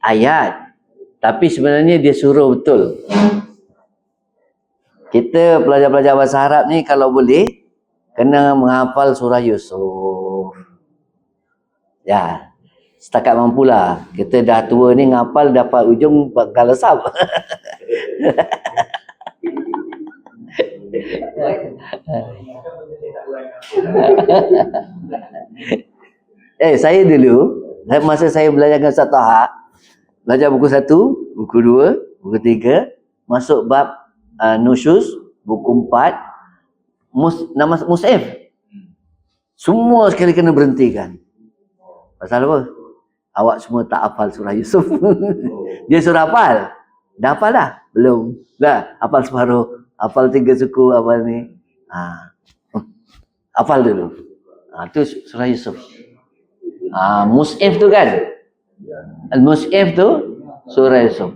S1: ayat, tapi sebenarnya dia suruh betul. Kita pelajar-pelajar bahasa Arab ni kalau boleh kena menghafal surah Yusuf. Ya, setakat mampulah. Kita dah tua ni ngapal dapat ujung bakal lesap. Saya dulu masa saya belajar dengan Ustaz Taha, belajar buku 1, buku 2, buku 3, masuk bab nusyuz, buku 4, nama Mus'if. Semua sekali kena berhentikan. Pasal apa? Awak semua tak hafal surah Yusuf. Dia surah hafal. Dah hafal dah? Belum. Dah hafal separuh. Hafal 3 suku, hafal ni. Hafal dulu. Tu surah Yusuf. Mus'if tu kan? Al-Mus'if tu surah Yusuf.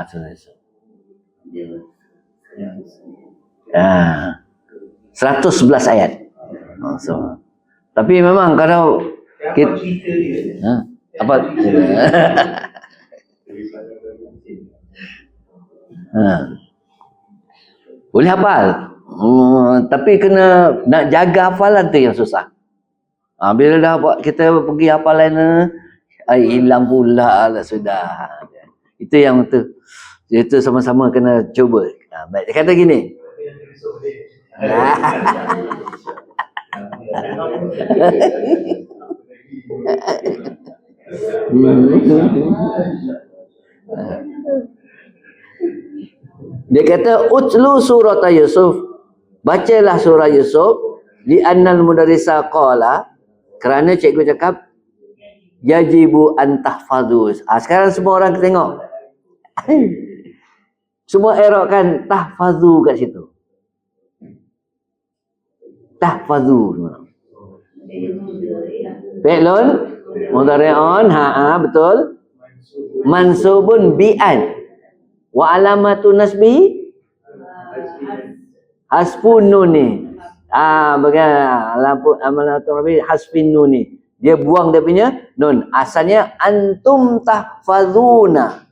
S1: Surah Yusuf. 111 ayat. Tapi memang kalau apa? Boleh hafal. Tapi kena nak jaga hafalan tu yang susah. Bila dah kita pergi hafalan hilang pula lah sudah. Itu yang tu. Itu sama-sama kena cuba. Baik, dia kata gini. Dia kata utlu surat Yusuf, bacalah surah Yusuf, li annal mudarrisa qala, kerana cikgu cakap yajibu an tahfadhu. Sekarang semua orang tengok. Semua erokkan tahfadhu kat situ. Tahfadhu. Fi'lun mudhari'un, betul. Mansubun bi'an. Wa alamatu nasbi hasbun nuni. Alamatu nasbi hasbin nuni. Dia buang dia punya nun. Asalnya antum tahfazuna.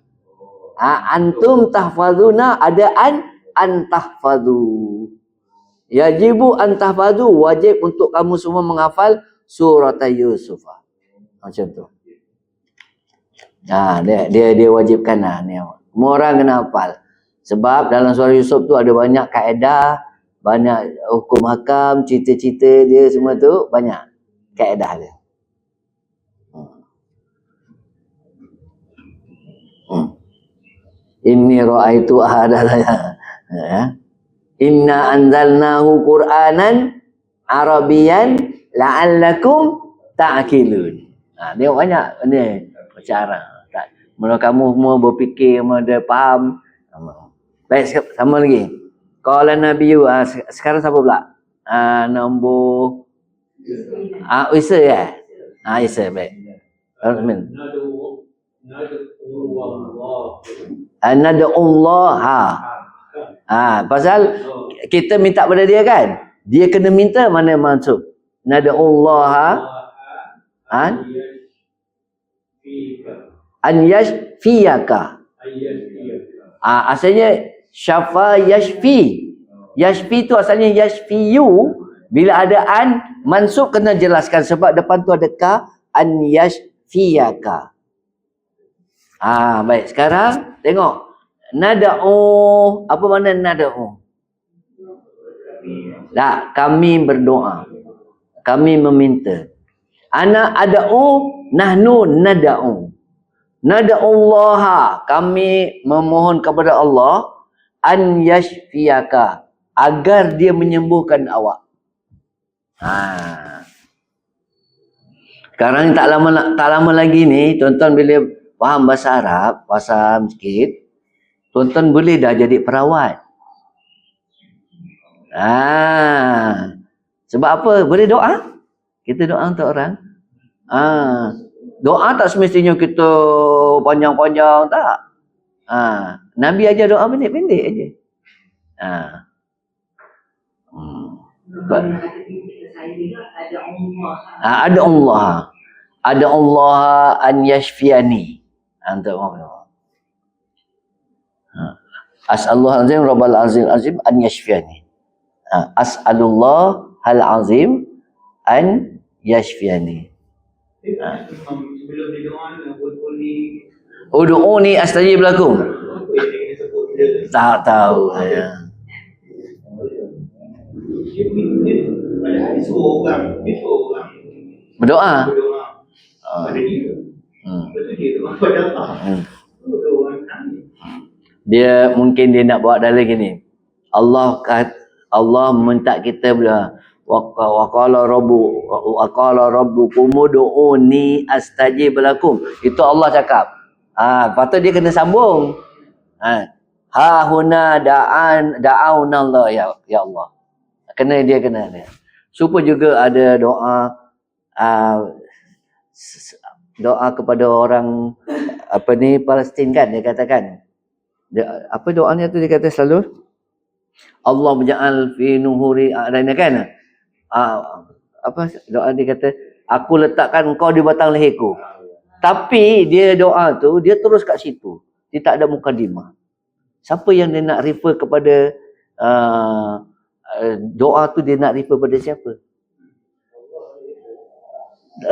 S1: Antum tahfazuna ada an tahfazu. Yajibu an tahfazu, wajib untuk kamu semua menghafal surah Yusuf. Macam tu. Dia wajibkan ni. Semua orang kena hafal. Sebab dalam surah Yusuf tu ada banyak kaedah, banyak hukum hakam, cerita-cerita dia semua tu banyak kaedah dia. Inni ra'aitu ahadana. Ya. Inna anzalnahu Qur'anan Arabian la'allakum ta'qilun. Tengok banyak ni cara. Mula kamu semua berfikir, ada faham. Baik, sama lagi. Qala Nabiyu, sekarang siapa pula? Nombor Isa ya? Isa, baik. Amin. Nad'ullah. Pasal kita minta pada dia kan? Dia kena minta mana maksud? Nad'ullah an yashfiyaka. Asalnya syafa yashfi. Yashfi tu asalnya yashfiyu. Bila ada an, mansub kena jelaskan sebab depan tu ada ka, an yashfiyaka. Baik, sekarang tengok. Nada'u, apa makna nada'u? Tak, kami berdoa. Kami meminta. Ana ada'u, nahnu nada'u. Nada'ullaha, kami memohon kepada Allah an yashfiyaka, agar dia menyembuhkan awak. Sekarang tak lama lagi ni, tuan-tuan bila faham bahasa Arab, faham sikit, tuan-tuan boleh dah jadi perawat. Sebab apa? Boleh doa. Kita doa untuk orang. Doa tak semestinya kita panjang-panjang, tak. Nabi ajar doa pendek-pendek aja. Ada Allah. Ada Allah an yashfiyani. Untuk Allah. As'alullah azim rabbal azim an yashfiyani. As'alullah hal azim an yashfiyani. Sebelum didoa ud'uni astajib lakum. Tak tahu saya. Berdoa. Dia mungkin dia nak bawa dalam gini. Allah minta kita wa qala rabbukum ud'uni astajib lakum. Itu Allah cakap. Patut dia kena sambung. Ha huna da'auna Allah ya Allah. Dia kena. Supaya juga ada doa kepada orang Palestin kan, dia katakan. Apa doanya tu dia kata selalu? Allah menja'al fi nuhuri a'lana kan? Apa doa dia kata? Aku letakkan engkau di batang leherku. Tapi dia doa tu, dia terus kat situ. Dia tak ada mukadimah. Siapa yang dia nak refer kepada doa tu, dia nak refer pada siapa?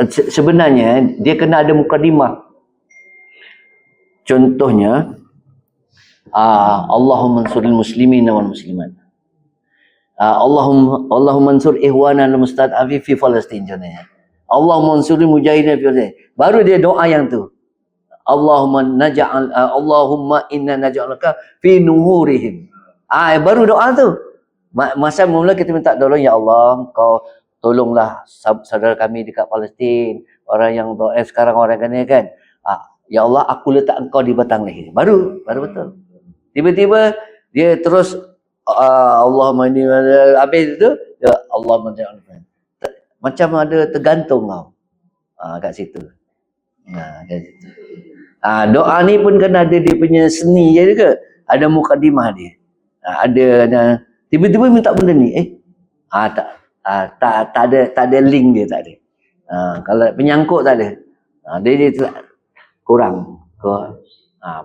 S1: Sebenarnya, dia kena ada mukadimah. Contohnya, Allahumma ansuril muslimin wal muslimat. Allahumma ansur ihwana al-mustad'afi fi Palestin contohnya. Allahumma ansuril mujahidin fi Palestin. Baru dia doa yang tu. Allahumma inna naj'aluka fi nuhurihim. Baru doa tu. Masa mula kita minta tolong, ya Allah, kau tolonglah saudara kami dekat Palestin, orang yang sekarang orang kena kan. Ya Allah, aku letak engkau di batang leher. Baru betul. Tiba-tiba dia terus Allahumma inni habis itu Allahumma macam ada tergantung kau. Kat situ. Kat situ. Doa ni pun kena ada dia punya seni je juga. Ada mukadimah dia. Ada tiba-tiba minta benda ni. Tak ada link dia, tak ada. Kalau penyangkut tak ada. Dia kurang.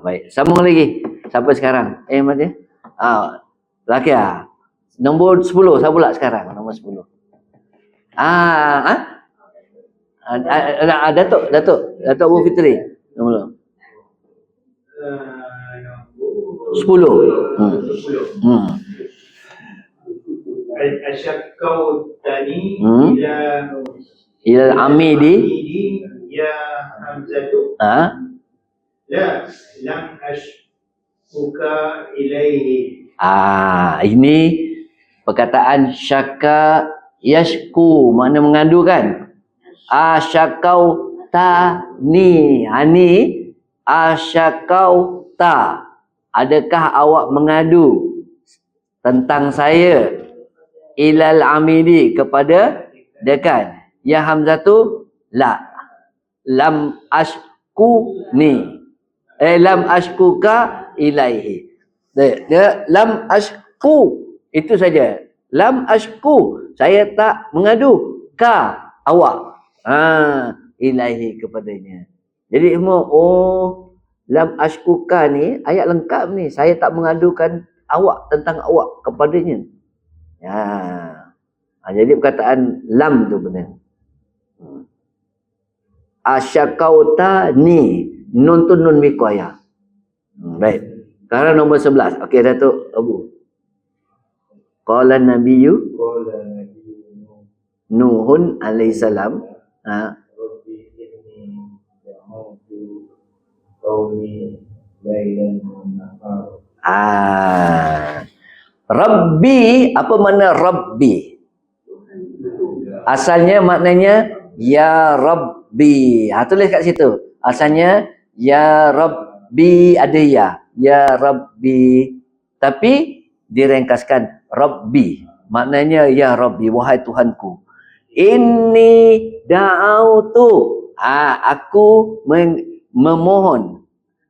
S1: Baik. Sambung lagi. Sampai sekarang. Macam lelaki nombor 10. Siapa pula sekarang? Nombor 10. Datuk Abu Fitri. Nombor 10.
S2: Asyakau tani
S1: ila amidi
S2: ya hamzatu la lam Uka ilaihi.
S1: Ini perkataan syaka yashku, makna mengadu kan? Asyakau ta ni. Ni asyakau ta. Adakah awak mengadu tentang saya ilal amili kepada dekan? Ya hamzah tu la. Lam ashku ni. Lam ashkuka ilaihi. Dia lam ashku itu saja. Lam ashku, saya tak mengadu ka awak. Ilaihi kepadanya. Jadi semua lam ashkuka ni ayat lengkap ni. Saya tak mengadukan awak tentang awak kepadanya. Jadi perkataan lam tu benar. Asyakauta ni. Nun tu nun wiqayah. Baik. Sekarang nombor 11. Okey, Datuk Abu. Qala nabiyyu Nuhun alaihissalam.
S2: Rabbi inni da'awtu qaumi lailan wa nahar.
S1: Rabbi, apa makna Rabbi? Asalnya maknanya ya Rabbi. Tulis kat situ. Asalnya ya Rabbi, ada ya Rabbi, tapi direngkaskan Rabbi, maknanya ya Rabbi, wahai Tuhanku. Inni da'autu, aku memohon,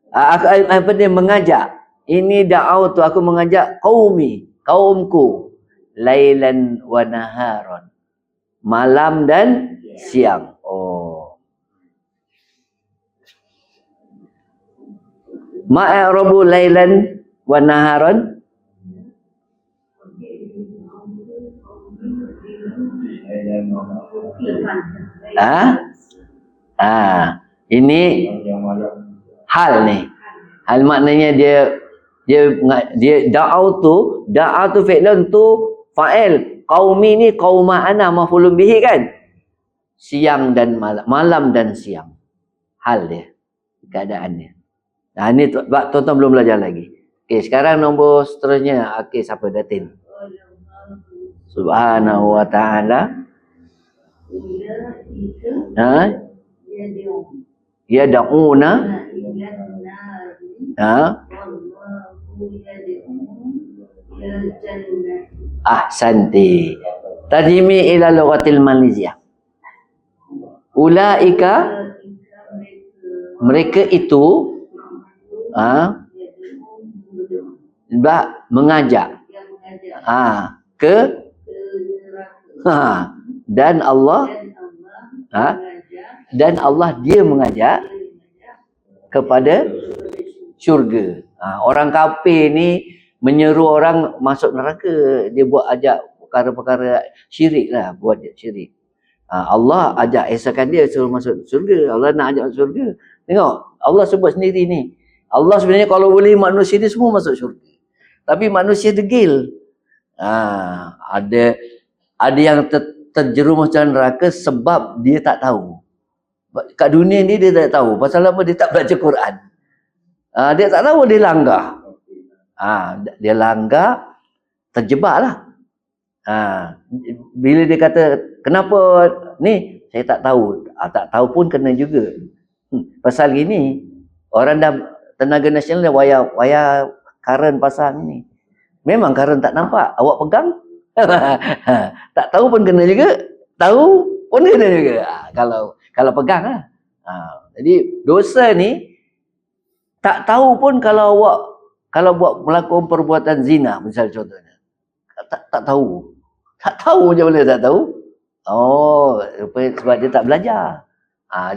S1: aku mengajak. Ini da'autu, aku mengajak kaumku, lailan wa naharon, malam dan siang. Ma'arabu lailan wa naharon. Ini hal ni. Hal maknanya dia da'autu fi'lun tu fa'il. Qaumi ni qauma ana maf'ulun bihi kan? Siang dan malam dan siang. Hal dia, keadaannya. Ni tuan-tuan belum belajar lagi. Okey, sekarang nombor seterusnya. Okey, siapa Datin? Subhanahu wa ta'ala. Yad'una. Ahsanti. Tarjimi ila lughatil Malaysia. Ulaika, mereka itu mengajak ke dan Allah dia mengajak kepada syurga. Orang kafir ni menyeru orang masuk neraka, dia buat ajak perkara-perkara syirik lah, buat syirik. Allah ajak esakan dia suruh masuk syurga. Allah nak ajak masuk syurga. Tengok, Allah sebut sendiri ni. Allah sebenarnya kalau boleh manusia ni semua masuk syurga. Tapi manusia degil. Ada yang terjerumus dalam neraka sebab dia tak tahu. Kat dunia ni dia tak tahu. Pasal apa? Dia tak baca Quran. Dia tak tahu, dia langgar. Dia langgar, terjebaklah. Bila dia kata, kenapa ni? Saya tak tahu. Tak tahu pun kena juga. Pasal gini, orang dah tenaga nasional dah waya karen pasang ni. Memang karen tak nampak, awak pegang. Tak tahu pun kena juga, tahu pun kena juga. Kalau pegang lah. Jadi dosa ni tak tahu pun kalau buat melakukan perbuatan zina, misal contohnya. Tak tahu. Tak tahu je boleh tak tahu. Sebab dia tak belajar.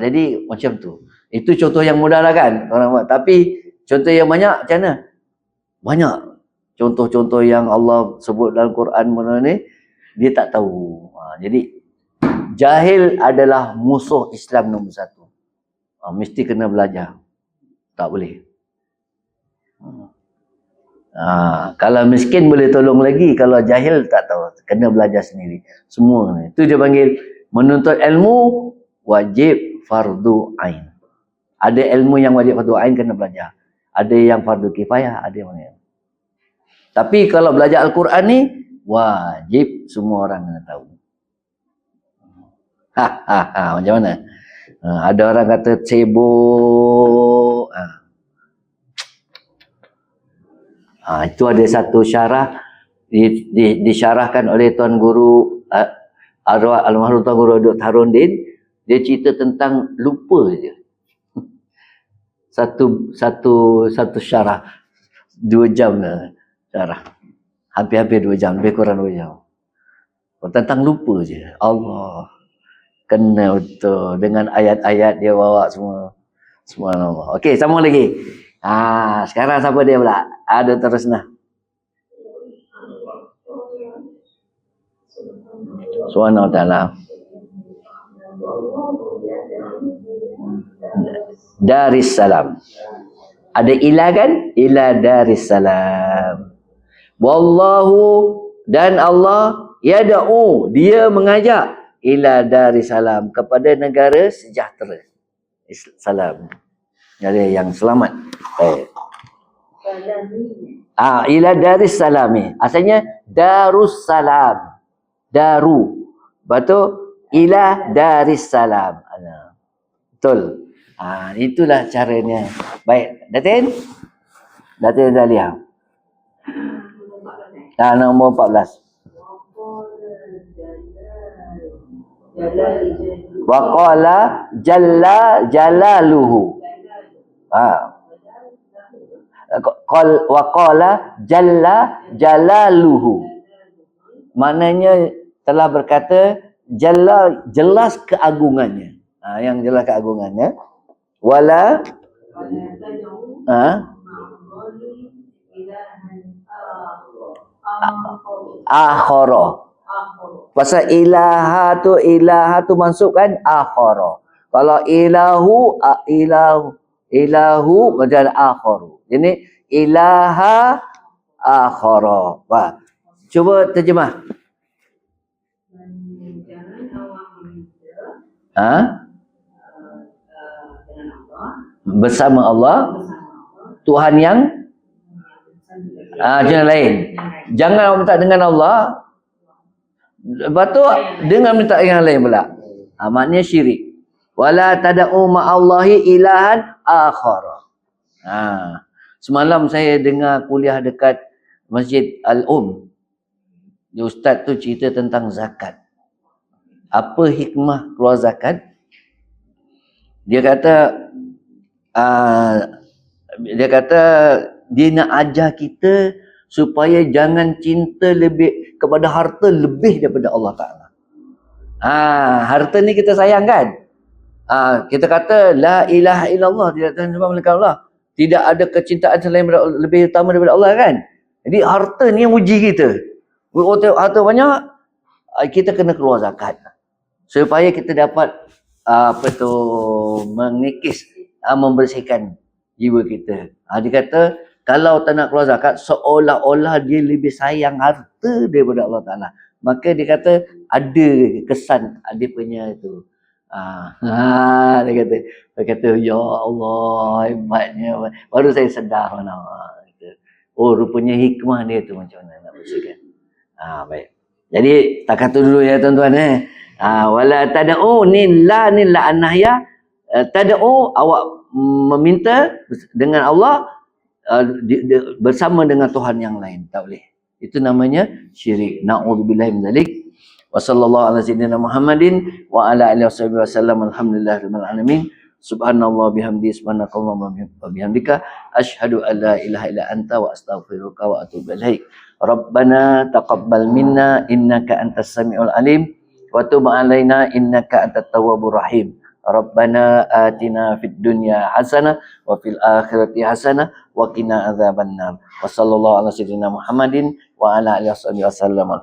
S1: Jadi macam tu. Itu contoh yang mudah lah kan orang buat. Tapi contoh yang banyak macam mana? Banyak. Contoh-contoh yang Allah sebut dalam Quran mana ni, dia tak tahu. Jadi jahil adalah musuh Islam nombor satu. Mesti kena belajar. Tak boleh. Kalau miskin boleh tolong lagi, kalau jahil tak tahu, kena belajar sendiri. Semua ni. Itu dia panggil menuntut ilmu wajib fardu ain. Ada ilmu yang wajib fardu ain, kena belajar. Ada yang fardu kifayah, ada yang mana. Tapi kalau belajar Al-Quran ni, wajib semua orang kena tahu. Macam mana? Ada orang kata sibuk. Itu ada satu syarah disyarahkan oleh Tuan Guru arwah almarhum Tuan Guru Dr. Harundin. Dia cerita tentang lupa je. Satu syarah 2 jam lah syarah. Hampir-hampir 2 jam, lebih kurang 2 jam. Tentang lupa je. Allah. Kena betul. Dengan ayat-ayat dia bawa semua. Subhanallah. Okey, sambung lagi. Sekarang siapa dia pula? Ada terus nah. Subhanahu wa ta'ala. Darissalam. Ada ila kan? Ila darissalam. Wallahu, dan Allah yad'u, dia mengajak ila darissalam, kepada negara sejahtera. Salam. Negara yang selamat. Baik. Ila darissalami. Asalnya darussalam. Daru. Betul? Ila darissalam. Betul. Itulah caranya. Baik. Datin dah lihat. Nombor 14. Waqala jalla jalaluhu. Waqala jalla jalaluhu. Maknanya telah berkata jalla, jelas keagungannya. Yang jelas keagungannya. Wala akhara. Pasal ilaha tu masuk kan akhara. Kalau ilahu macam akharu. Jadi ilaha akhara. Cuba terjemah. Bersama Allah, Tuhan yang jangan lain. Jangan minta dengan Allah. Lepas tu dengan minta yang lain pula. Maknanya syirik. Wala tad'u ma'allahi ilahan akhara. Semalam saya dengar kuliah dekat Masjid Ustaz tu cerita tentang zakat. Apa hikmah keluar zakat? Dia kata dia nak ajar kita supaya jangan cinta lebih kepada harta lebih daripada Allah Ta'ala. Harta ni kita sayang kan? Kita kata la ilaha illallah, tidak Tuhan sembah melainkan Allah. Tidak ada kecintaan selain lebih utama daripada Allah kan? Jadi harta ni yang uji kita. Harta banyak, kita kena keluar zakat. Supaya kita dapat mengikis, membersihkan jiwa kita. Dia kata kalau tak nak keluar zakat, seolah-olah dia lebih sayang harta daripada Allah Ta'ala. Maka dia kata ada kesan dia punya itu. Dia kata ya Allah, hebatnya. Baru saya sedar mana. Rupanya hikmah dia tu macam mana nak bersihkan. Baik. Jadi takat tu dulu ya tuan-tuan. Wala tad'u ni la an-nahya. Tad'u, awak meminta dengan Allah bersama dengan Tuhan yang lain. Tak boleh. Itu namanya syirik. Na'udzubillahi min dzalik. Wa sallallahu ala sayyidina Muhammadin wa ala alihi wasallam. Alhamdulillahirabbil alamin. Subhanallah bihamdi, subhanakallah wa bihamdika, asyhadu an la ilaha illa anta wa astaghfiruka wa atubu ilaik. Rabbana taqabbal minna innaka antas samiul alim wa tub alaina innaka antat tawwabur rahim. Rabbana atina fid dunya hasanah wa fil akhirati hasanah wa qina adzabannar. Wa sallallahu ala sayyidina Muhammadin wa ala alihi wasallam.